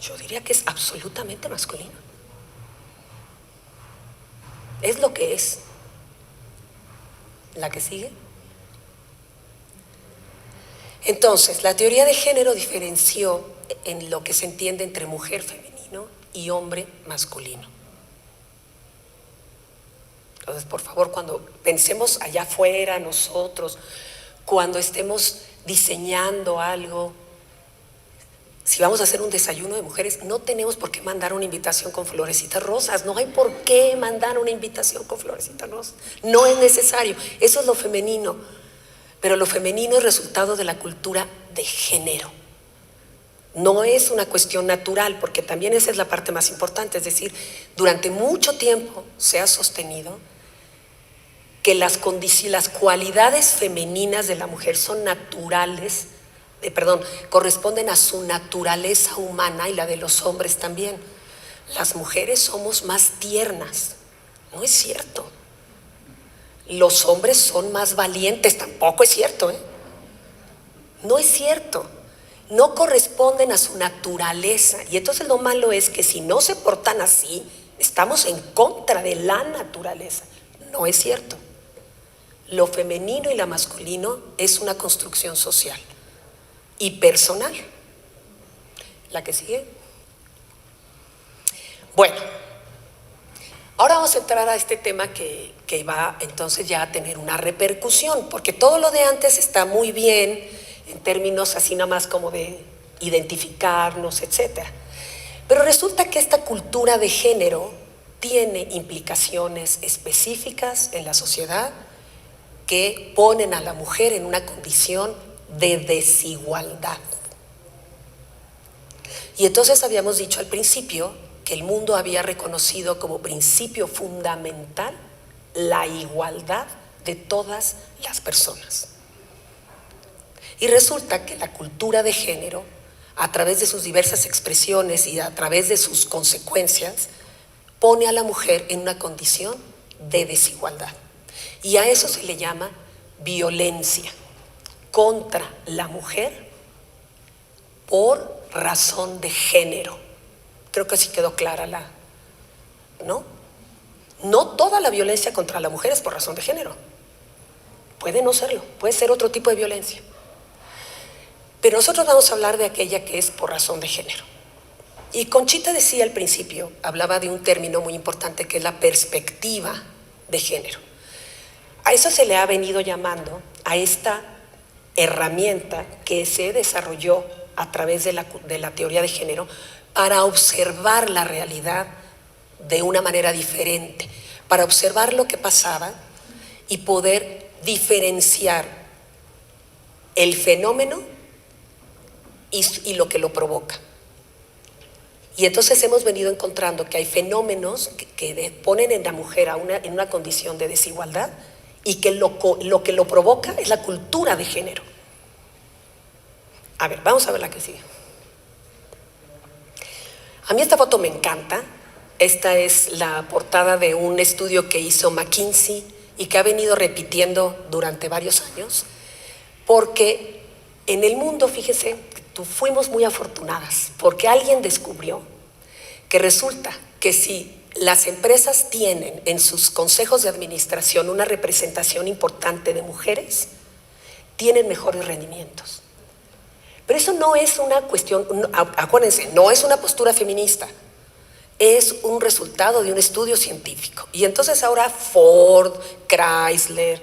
Yo diría que es absolutamente masculino. Es lo que es. ¿La que sigue? Entonces, la teoría de género diferenció en lo que se entiende entre mujer femenino y hombre masculino. Entonces, por favor, cuando pensemos allá afuera nosotros, cuando estemos diseñando algo, si vamos a hacer un desayuno de mujeres, no tenemos por qué mandar una invitación con florecitas rosas. No hay por qué mandar una invitación con florecitas rosas. No es necesario. Eso es lo femenino. Pero lo femenino es resultado de la cultura de género. No es una cuestión natural, porque también esa es la parte más importante. Es decir, durante mucho tiempo se ha sostenido que las cualidades femeninas de la mujer son naturales, corresponden a su naturaleza humana y la de los hombres también. Las mujeres somos más tiernas. No es cierto. Los hombres son más valientes. Tampoco es cierto, ¿eh? No es cierto. No corresponden a su naturaleza. Y entonces lo malo es que si no se portan así, estamos en contra de la naturaleza. No es cierto. Lo femenino y lo masculino es una construcción social y personal. La que sigue. Bueno, ahora vamos a entrar a este tema que va entonces ya a tener una repercusión, porque todo lo de antes está muy bien en términos así nada más como de identificarnos, etcétera. Pero resulta que esta cultura de género tiene implicaciones específicas en la sociedad que ponen a la mujer en una condición de desigualdad. Y entonces habíamos dicho al principio que el mundo había reconocido como principio fundamental la igualdad de todas las personas. Y resulta que la cultura de género, a través de sus diversas expresiones y a través de sus consecuencias, pone a la mujer en una condición de desigualdad. Y a eso se le llama violencia contra la mujer por razón de género. Creo que así quedó clara ¿no? No toda la violencia contra la mujer es por razón de género. Puede no serlo, puede ser otro tipo de violencia. Pero nosotros vamos a hablar de aquella que es por razón de género. Y Conchita decía al principio, hablaba de un término muy importante que es la perspectiva de género. A eso se le ha venido llamando a esta herramienta que se desarrolló a través de la teoría de género para observar la realidad de una manera diferente, para observar lo que pasaba y poder diferenciar el fenómeno y lo que lo provoca. Y entonces hemos venido encontrando que hay fenómenos que ponen en la mujer en una condición de desigualdad y que lo que lo provoca es la cultura de género. A ver, vamos a ver la que sigue. A mí esta foto me encanta. Esta es la portada de un estudio que hizo McKinsey y que ha venido repitiendo durante varios años, porque en el mundo, fíjese, fuimos muy afortunadas, porque alguien descubrió que resulta que si las empresas tienen en sus consejos de administración una representación importante de mujeres, tienen mejores rendimientos. Pero eso no es una cuestión, acuérdense, no es una postura feminista, es un resultado de un estudio científico. Y entonces ahora Ford, Chrysler,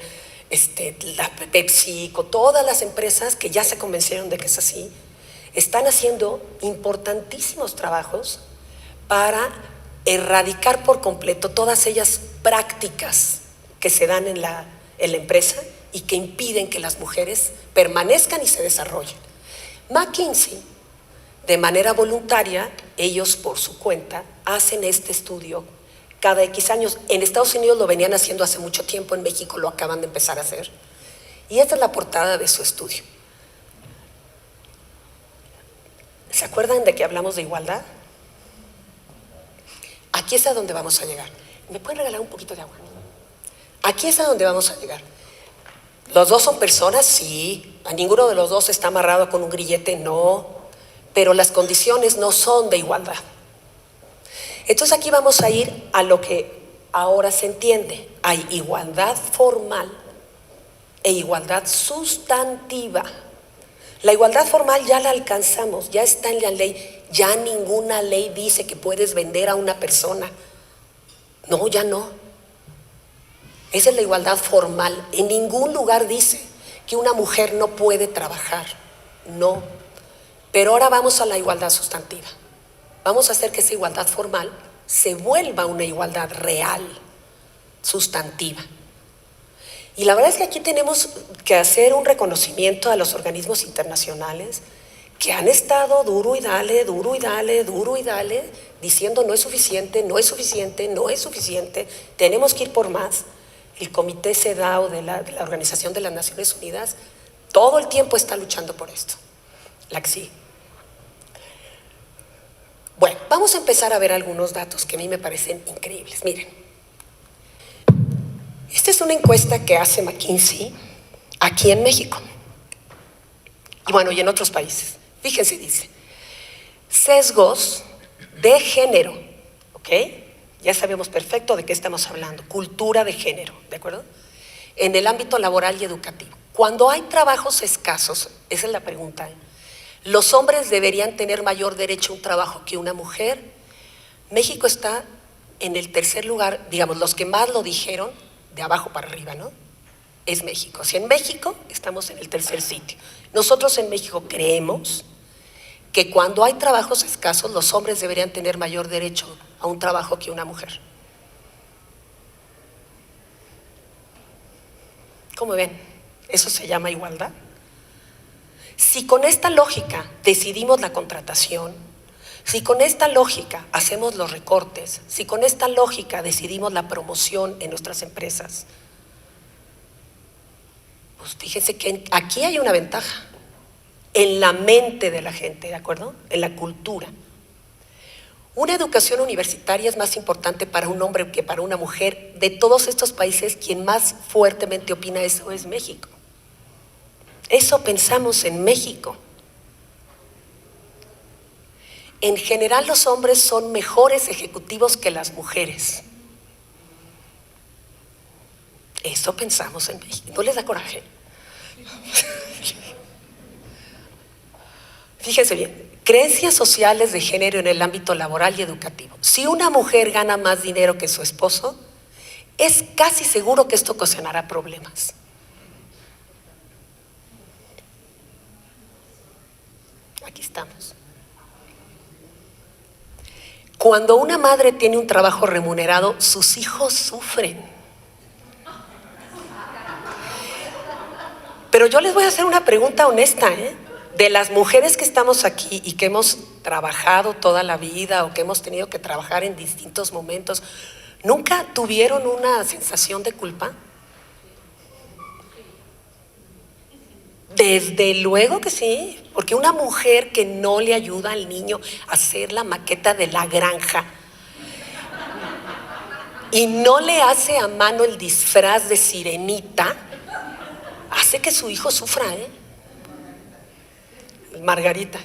la PepsiCo, todas las empresas que ya se convencieron de que es así, están haciendo importantísimos trabajos para erradicar por completo todas ellas prácticas que se dan en la empresa y que impiden que las mujeres permanezcan y se desarrollen. McKinsey, de manera voluntaria, ellos por su cuenta hacen este estudio cada X años. En Estados Unidos lo venían haciendo hace mucho tiempo, en México lo acaban de empezar a hacer. Y esta es la portada de su estudio. ¿Se acuerdan de que hablamos de igualdad? Aquí es a donde vamos a llegar. ¿Me pueden regalar un poquito de agua? Aquí es a donde vamos a llegar. ¿Los dos son personas? Sí. ¿A ninguno de los dos está amarrado con un grillete? No. Pero las condiciones no son de igualdad. Entonces aquí vamos a ir a lo que ahora se entiende. Hay igualdad formal e igualdad sustantiva. La igualdad formal ya la alcanzamos, ya está en la ley. Ya ninguna ley dice que puedes vender a una persona. No, ya no. Esa es la igualdad formal. En ningún lugar dice que una mujer no puede trabajar. No. Pero ahora vamos a la igualdad sustantiva. Vamos a hacer que esa igualdad formal se vuelva una igualdad real, sustantiva. Y la verdad es que aquí tenemos que hacer un reconocimiento a los organismos internacionales que han estado duro y dale, duro y dale, duro y dale, diciendo no es suficiente, no es suficiente, no es suficiente, tenemos que ir por más. el Comité CEDAW de la Organización de las Naciones Unidas todo el tiempo está luchando por esto. La que sí. Bueno, vamos a empezar a ver algunos datos que a mí me parecen increíbles. Miren, esta es una encuesta que hace McKinsey aquí en México. Y bueno, y en otros países. Fíjense, dice, sesgos de género, ¿ok? Ya sabemos perfecto de qué estamos hablando, cultura de género, ¿de acuerdo? En el ámbito laboral y educativo. Cuando hay trabajos escasos, esa es la pregunta, ¿eh? ¿Los hombres deberían tener mayor derecho a un trabajo que una mujer? México está en el tercer lugar, digamos, los que más lo dijeron, de abajo para arriba, ¿no? Es México. Si en México estamos en el tercer sitio. Nosotros en México creemos que cuando hay trabajos escasos, los hombres deberían tener mayor derecho a un trabajo que una mujer. ¿Cómo ven? ¿Eso se llama igualdad? Si con esta lógica decidimos la contratación, si con esta lógica hacemos los recortes, si con esta lógica decidimos la promoción en nuestras empresas, pues fíjense que aquí hay una ventaja en la mente de la gente, ¿de acuerdo? En la cultura. Una educación universitaria es más importante para un hombre que para una mujer. De todos estos países, quien más fuertemente opina eso es México. Eso pensamos en México. En general, los hombres son mejores ejecutivos que las mujeres. Eso pensamos en México. ¿No les da coraje? Fíjense bien, creencias sociales de género en el ámbito laboral y educativo. Si una mujer gana más dinero que su esposo, es casi seguro que esto ocasionará problemas. Aquí estamos. Cuando una madre tiene un trabajo remunerado, sus hijos sufren. Pero yo les voy a hacer una pregunta honesta, ¿eh? De las mujeres que estamos aquí y que hemos trabajado toda la vida o que hemos tenido que trabajar en distintos momentos, ¿nunca tuvieron una sensación de culpa? Desde luego que sí, porque una mujer que no le ayuda al niño a hacer la maqueta de la granja y no le hace a mano el disfraz de sirenita, hace que su hijo sufra, ¿eh? Margarita.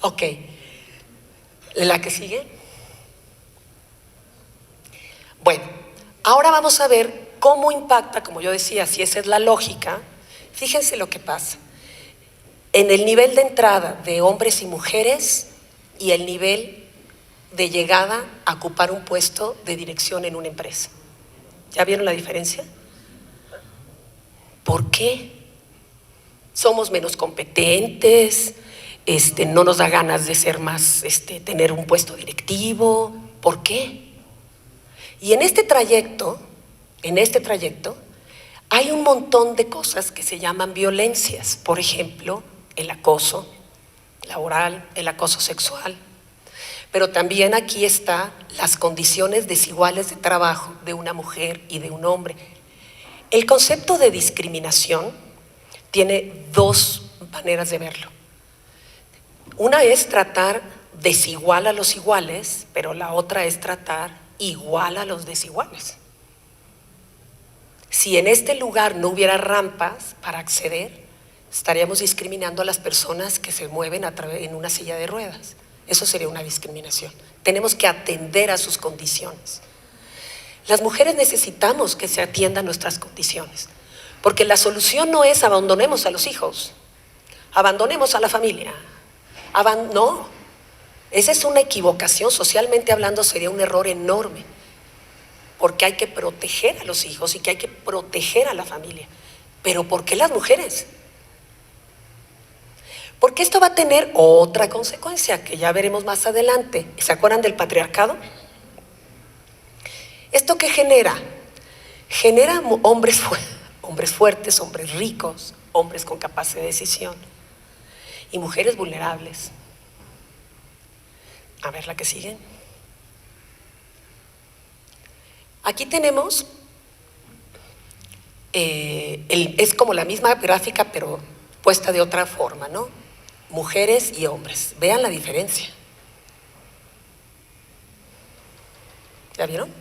Ok. ¿La que sigue? Bueno, ahora vamos a ver cómo impacta, como yo decía, si esa es la lógica. Fíjense lo que pasa. En el nivel de entrada de hombres y mujeres y el nivel de llegada a ocupar un puesto de dirección en una empresa. ¿Ya vieron la diferencia? ¿Por qué? Somos menos competentes, no nos da ganas de ser más, tener un puesto directivo. ¿Por qué? Y en este trayecto, hay un montón de cosas que se llaman violencias. Por ejemplo, el acoso laboral, el acoso sexual. Pero también aquí están las condiciones desiguales de trabajo de una mujer y de un hombre. El concepto de discriminación tiene dos maneras de verlo. Una es tratar desigual a los iguales, pero la otra es tratar igual a los desiguales. Si en este lugar no hubiera rampas para acceder, estaríamos discriminando a las personas que se mueven en una silla de ruedas. Eso sería una discriminación. Tenemos que atender a sus condiciones. Las mujeres necesitamos que se atiendan nuestras condiciones, porque la solución no es abandonemos a los hijos, abandonemos a la familia. No, esa es una equivocación. Socialmente hablando sería un error enorme, porque hay que proteger a los hijos y que hay que proteger a la familia. ¿Pero por qué las mujeres? Porque esto va a tener otra consecuencia que ya veremos más adelante. ¿Se acuerdan del patriarcado? ¿Esto qué genera? Genera hombres fuertes, hombres ricos, hombres con capacidad de decisión y mujeres vulnerables. A ver la que sigue. Aquí tenemos, es como la misma gráfica, pero puesta de otra forma, ¿no? Mujeres y hombres. Vean la diferencia. ¿Ya vieron?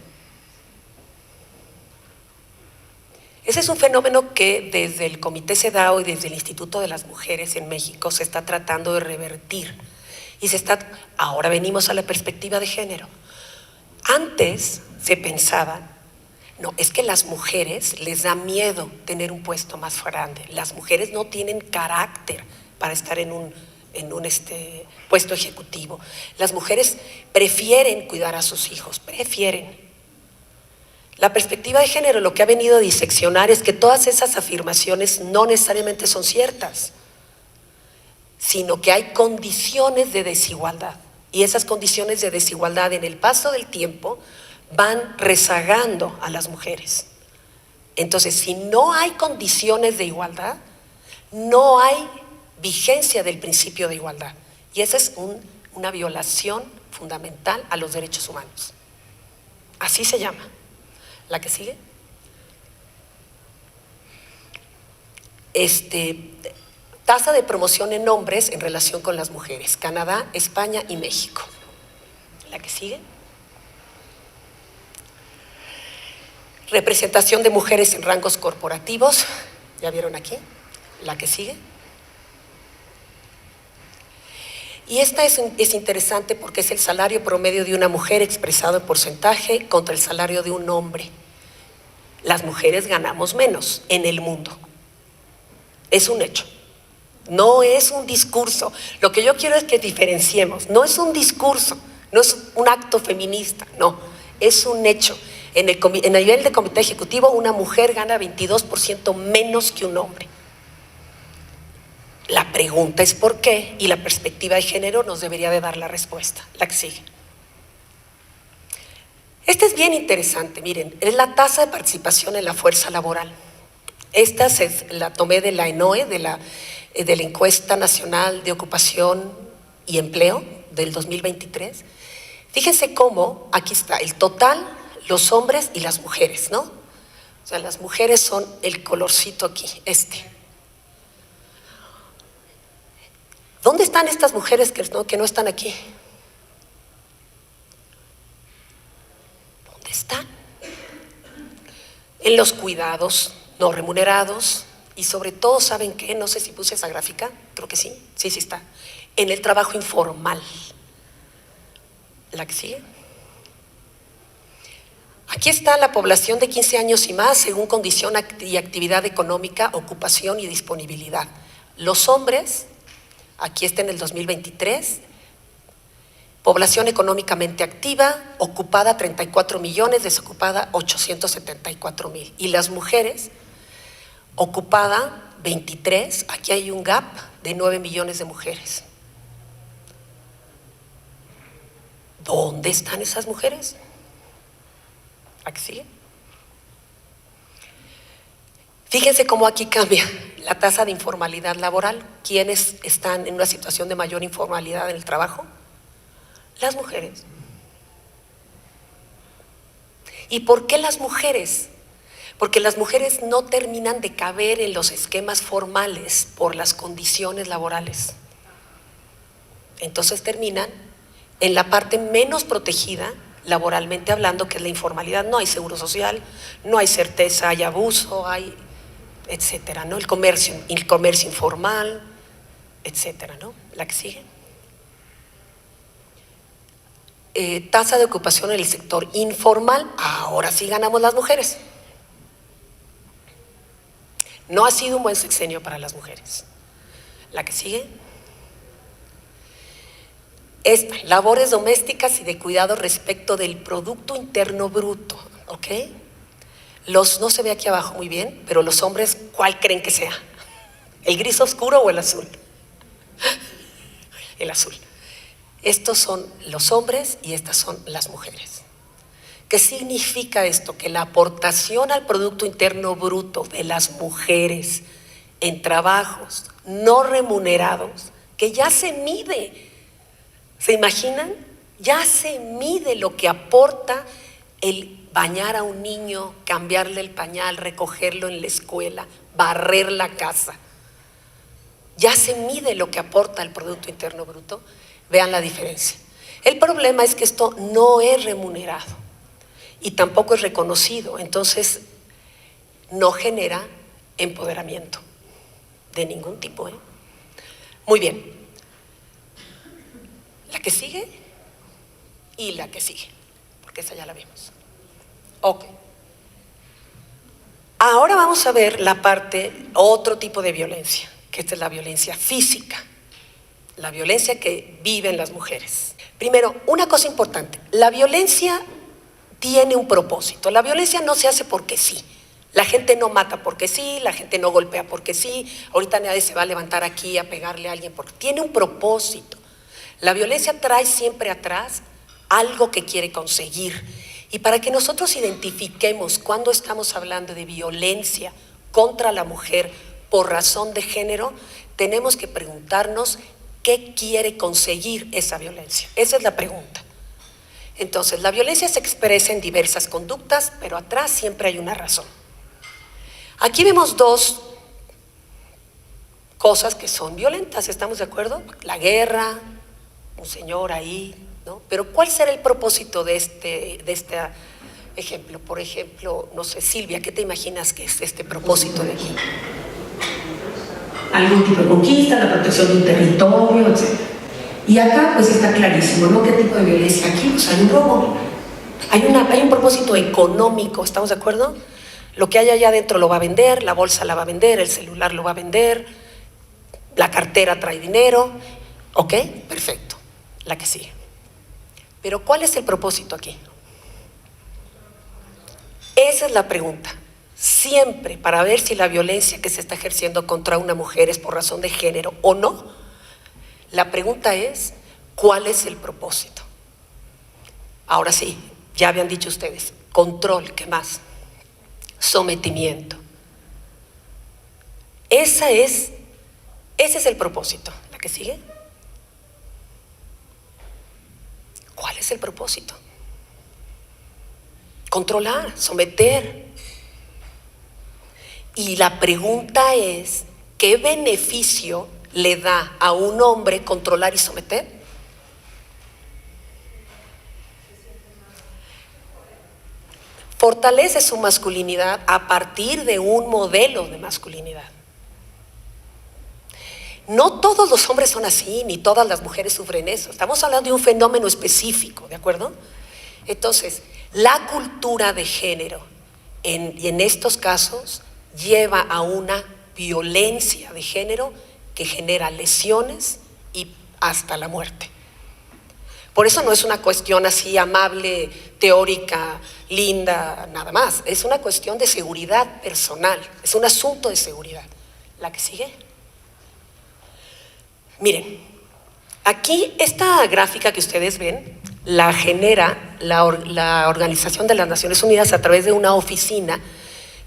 Ese es un fenómeno que desde el Comité CEDAW y desde el Instituto de las Mujeres en México se está tratando de revertir. Y ahora venimos a la perspectiva de género. Antes se pensaba, no, es que las mujeres les da miedo tener un puesto más grande. Las mujeres no tienen carácter para estar en un puesto ejecutivo. Las mujeres prefieren cuidar a sus hijos, prefieren. La perspectiva de género lo que ha venido a diseccionar es que todas esas afirmaciones no necesariamente son ciertas, sino que hay condiciones de desigualdad. Y esas condiciones de desigualdad en el paso del tiempo van rezagando a las mujeres. Entonces, si no hay condiciones de igualdad, no hay vigencia del principio de igualdad. Y esa es una violación fundamental a los derechos humanos. Así se llama. ¿La que sigue? Tasa de promoción en hombres en relación con las mujeres. Canadá, España y México. ¿La que sigue? Representación de mujeres en rangos corporativos. ¿Ya vieron aquí? ¿La que sigue? Y esta es interesante porque es el salario promedio de una mujer expresado en porcentaje contra el salario de un hombre. Las mujeres ganamos menos en el mundo. Es un hecho. No es un discurso. Lo que yo quiero es que diferenciemos. No es un discurso, no es un acto feminista, no. Es un hecho. En el nivel de comité ejecutivo, una mujer gana 22% menos que un hombre. La pregunta es por qué, y la perspectiva de género nos debería de dar la respuesta. La que sigue. Esta es bien interesante, miren, es la tasa de participación en la fuerza laboral. Esta la tomé de la ENOE, de la Encuesta Nacional de Ocupación y Empleo del 2023. Fíjense cómo, aquí está, el total, los hombres y las mujeres, ¿no? O sea, las mujeres son el colorcito aquí, ¿Dónde están estas mujeres que no están aquí? ¿Dónde están? En los cuidados no remunerados y sobre todo, ¿saben qué? No sé si puse esa gráfica, creo que sí, sí está. En el trabajo informal. ¿La que sigue? Aquí está la población de 15 años y más según condición y actividad económica, ocupación y disponibilidad. Los hombres, aquí está en el 2023, población económicamente activa, ocupada 34 millones, desocupada 874,000. Y las mujeres, ocupada 23, aquí hay un gap de 9 millones de mujeres. ¿Dónde están esas mujeres? ¿Aquí sigue? Fíjense cómo aquí cambia la tasa de informalidad laboral. ¿Quiénes están en una situación de mayor informalidad en el trabajo? Las mujeres. ¿Y por qué las mujeres? Porque las mujeres no terminan de caber en los esquemas formales por las condiciones laborales. Entonces terminan en la parte menos protegida laboralmente hablando, que es la informalidad. No hay seguro social, no hay certeza, hay abuso, hay etcétera, ¿no? El comercio informal, etcétera, ¿no? La que sigue. Tasa de ocupación en el sector informal, ahora sí ganamos las mujeres. No ha sido un buen sexenio para las mujeres. La que sigue. Labores domésticas y de cuidado respecto del Producto Interno Bruto, ¿ok? No se ve aquí abajo muy bien, pero los hombres, ¿cuál creen que sea? ¿El gris oscuro o el azul? El azul. Estos son los hombres y estas son las mujeres. ¿Qué significa esto? Que la aportación al Producto Interno Bruto de las mujeres en trabajos no remunerados, que ya se mide, ¿se imaginan? Ya se mide lo que aporta el bañar a un niño, cambiarle el pañal, recogerlo en la escuela, barrer la casa. Ya se mide lo que aporta el Producto Interno Bruto. Vean la diferencia. El problema es que esto no es remunerado y tampoco es reconocido, entonces no genera empoderamiento de ningún tipo, ¿eh? Muy bien. La que sigue y la que sigue, porque esa ya la vimos. Ok. Ahora vamos a ver la parte, otro tipo de violencia, que esta es la violencia física, la violencia que viven las mujeres. Primero, una cosa importante, la violencia tiene un propósito. La violencia no se hace porque sí. La gente no mata porque sí, la gente no golpea porque sí. Ahorita nadie se va a levantar aquí a pegarle a alguien porque tiene un propósito. La violencia trae siempre atrás algo que quiere conseguir. Y para que nosotros identifiquemos cuando estamos hablando de violencia contra la mujer por razón de género, tenemos que preguntarnos qué quiere conseguir esa violencia. Esa es la pregunta. Entonces, la violencia se expresa en diversas conductas, pero atrás siempre hay una razón. Aquí vemos dos cosas que son violentas, ¿estamos de acuerdo? La guerra, un señor ahí, ¿no? Pero ¿cuál será el propósito de este ejemplo? Por ejemplo, no sé, Silvia, ¿qué te imaginas que es este propósito de aquí? Algún tipo de conquista, la protección de un territorio, etc. Y acá pues está clarísimo, ¿no? ¿Qué tipo de violencia? Aquí pues hay un robo. Hay un propósito económico, ¿estamos de acuerdo? Lo que hay allá adentro lo va a vender, la bolsa la va a vender, el celular lo va a vender, la cartera trae dinero. ¿Ok? Perfecto. La que sigue. Pero ¿cuál es el propósito aquí? Esa es la pregunta. Siempre para ver si la violencia que se está ejerciendo contra una mujer es por razón de género o no, la pregunta es, ¿cuál es el propósito? Ahora sí, ya habían dicho ustedes, control, ¿qué más? Sometimiento. Ese es el propósito. ¿La que sigue? ¿Cuál es el propósito? Controlar, someter. Y la pregunta es, ¿qué beneficio le da a un hombre controlar y someter? Fortalece su masculinidad a partir de un modelo de masculinidad. No todos los hombres son así, ni todas las mujeres sufren eso. Estamos hablando de un fenómeno específico, ¿de acuerdo? Entonces, la cultura de género, en estos casos, lleva a una violencia de género que genera lesiones y hasta la muerte. Por eso no es una cuestión así amable, teórica, linda, nada más. Es una cuestión de seguridad personal, es un asunto de seguridad. ¿La que sigue? Miren, aquí esta gráfica que ustedes ven la genera la Organización de las Naciones Unidas a través de una oficina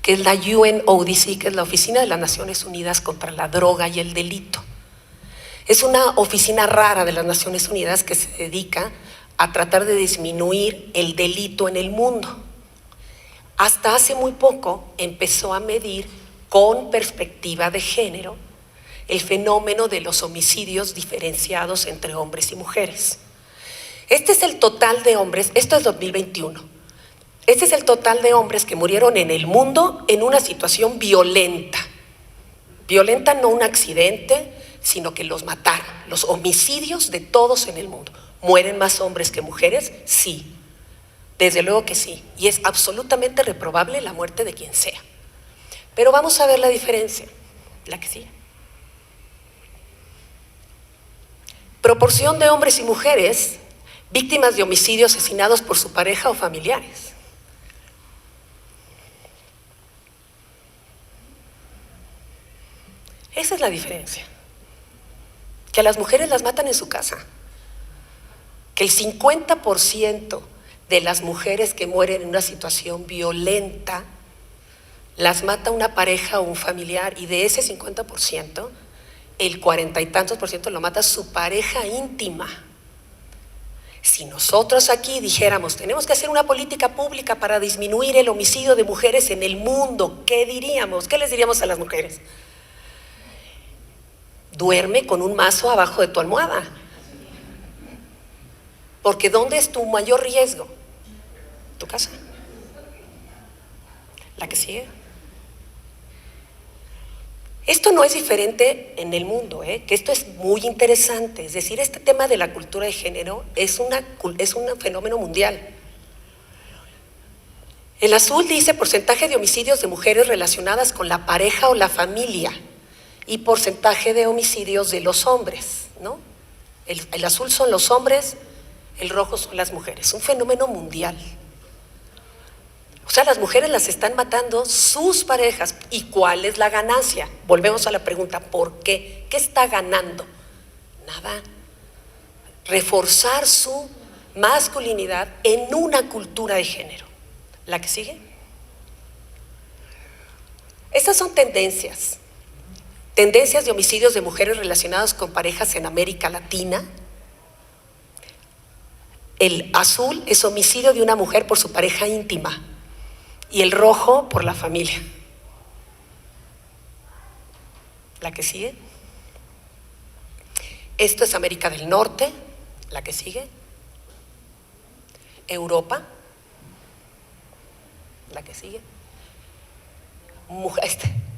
que es la UNODC, que es la Oficina de las Naciones Unidas contra la Droga y el Delito. Es una oficina rara de las Naciones Unidas que se dedica a tratar de disminuir el delito en el mundo. Hasta hace muy poco empezó a medir con perspectiva de género el fenómeno de los homicidios diferenciados entre hombres y mujeres. Este es el total de hombres, esto es 2021. Este es el total de hombres que murieron en el mundo en una situación violenta. Violenta, no un accidente, sino que los mataron. Los homicidios de todos en el mundo. ¿Mueren más hombres que mujeres? Sí, desde luego que sí. Y es absolutamente reprobable la muerte de quien sea. Pero vamos a ver la diferencia. La que sigue. Proporción de hombres y mujeres víctimas de homicidio asesinados por su pareja o familiares. Esa es la diferencia. Que a las mujeres las matan en su casa. Que el 50% de las mujeres que mueren en una situación violenta las mata una pareja o un familiar, y de ese 50%, el 40 y tantos % lo mata su pareja íntima. Si nosotros aquí dijéramos, tenemos que hacer una política pública para disminuir el homicidio de mujeres en el mundo, ¿qué diríamos? ¿Qué les diríamos a las mujeres? Duerme con un mazo abajo de tu almohada. Porque ¿dónde es tu mayor riesgo? Tu casa. La que sigue. Esto no es diferente en el mundo, que esto es muy interesante. Es decir, este tema de la cultura de género es un fenómeno mundial. El azul dice porcentaje de homicidios de mujeres relacionadas con la pareja o la familia y porcentaje de homicidios de los hombres, ¿no? El azul son los hombres, el rojo son las mujeres. Un fenómeno mundial. O sea, las mujeres las están matando sus parejas. ¿Y cuál es la ganancia? Volvemos a la pregunta, ¿por qué? ¿Qué está ganando? Nada. Reforzar su masculinidad en una cultura de género. ¿La que sigue? Estas son tendencias. Tendencias de homicidios de mujeres relacionados con parejas en América Latina. El azul es homicidio de una mujer por su pareja íntima y el rojo por la familia. La que sigue. Esto es América del Norte. La que sigue. Europa. La que sigue.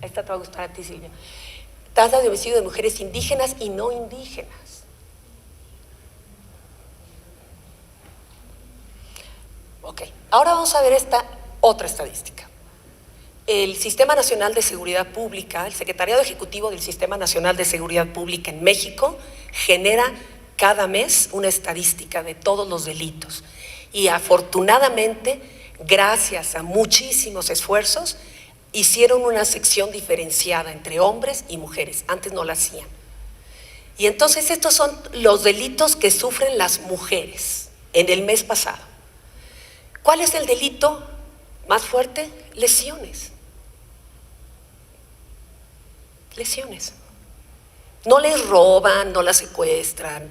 Esta te va a gustar a ti, Silvia. Tasa de homicidio de mujeres indígenas y no indígenas. Ok, ahora vamos a ver esta otra estadística. El Sistema Nacional de Seguridad Pública, el Secretariado Ejecutivo del Sistema Nacional de Seguridad Pública en México, genera cada mes una estadística de todos los delitos. Y afortunadamente, gracias a muchísimos esfuerzos, hicieron una sección diferenciada entre hombres y mujeres. Antes no la hacían. Y entonces estos son los delitos que sufren las mujeres en el mes pasado. ¿Cuál es el delito más fuerte? Lesiones. Lesiones. No les roban, no las secuestran,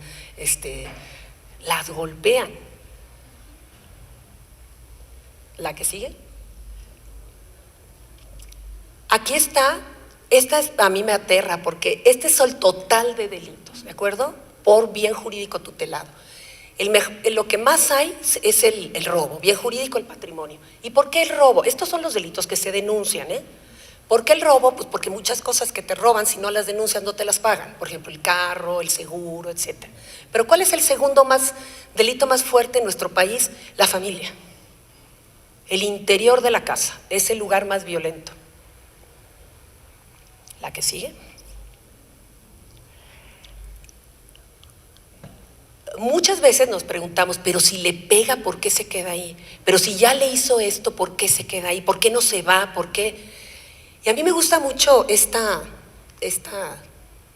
las golpean. ¿La que sigue? Aquí está, a mí me aterra porque este es el total de delitos, ¿de acuerdo? Por bien jurídico tutelado. Lo que más hay es el robo, bien jurídico, el patrimonio. ¿Y por qué el robo? Estos son los delitos que se denuncian, ¿Por qué el robo? Pues porque muchas cosas que te roban, si no las denuncias, no te las pagan. Por ejemplo, el carro, el seguro, etc. Pero ¿cuál es el segundo delito más fuerte en nuestro país? La familia. El interior de la casa es el lugar más violento. ¿La que sigue? Muchas veces nos preguntamos, pero si le pega, ¿por qué se queda ahí? Pero si ya le hizo esto, ¿por qué se queda ahí? ¿Por qué no se va? ¿Por qué? Y a mí me gusta mucho esta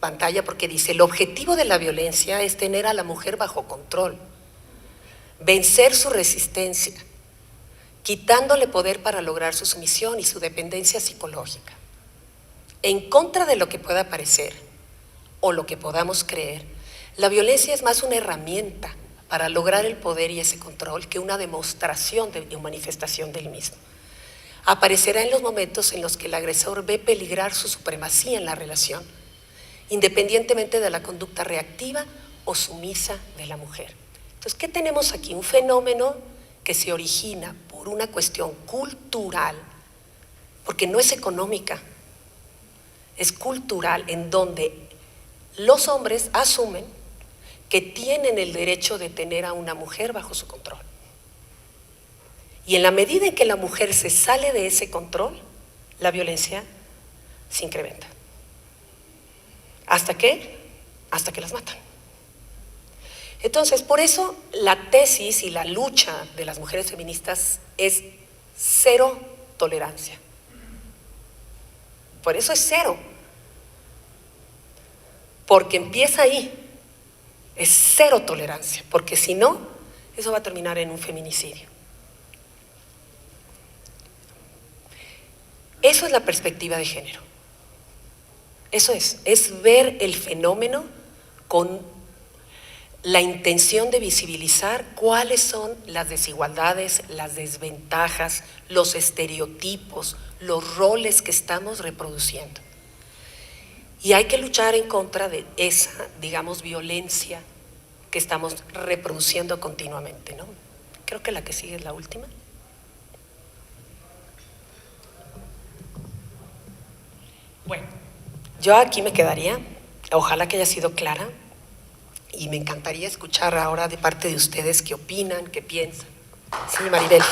pantalla porque dice, el objetivo de la violencia es tener a la mujer bajo control, vencer su resistencia, quitándole poder para lograr su sumisión y su dependencia psicológica. En contra de lo que pueda parecer o lo que podamos creer, la violencia es más una herramienta para lograr el poder y ese control que una demostración o manifestación del mismo. Aparecerá en los momentos en los que el agresor ve peligrar su supremacía en la relación, independientemente de la conducta reactiva o sumisa de la mujer. Entonces, ¿qué tenemos aquí? Un fenómeno que se origina por una cuestión cultural, porque no es económica, es cultural, en donde los hombres asumen que tienen el derecho de tener a una mujer bajo su control. Y en la medida en que la mujer se sale de ese control, la violencia se incrementa. ¿Hasta qué? Hasta que las matan. Entonces, por eso la tesis y la lucha de las mujeres feministas es cero tolerancia. Por eso es cero. Porque empieza ahí. Es cero tolerancia. Porque si no, eso va a terminar en un feminicidio. Eso es la perspectiva de género. Eso es ver el fenómeno con la intención de visibilizar cuáles son las desigualdades, las desventajas, los estereotipos, los roles que estamos reproduciendo. Y hay que luchar en contra de esa, digamos, violencia que estamos reproduciendo continuamente, ¿no? Creo que la que sigue es la última. Bueno, yo aquí me quedaría, ojalá que haya sido clara, y me encantaría escuchar ahora de parte de ustedes qué opinan, qué piensan. Sí, Maribel.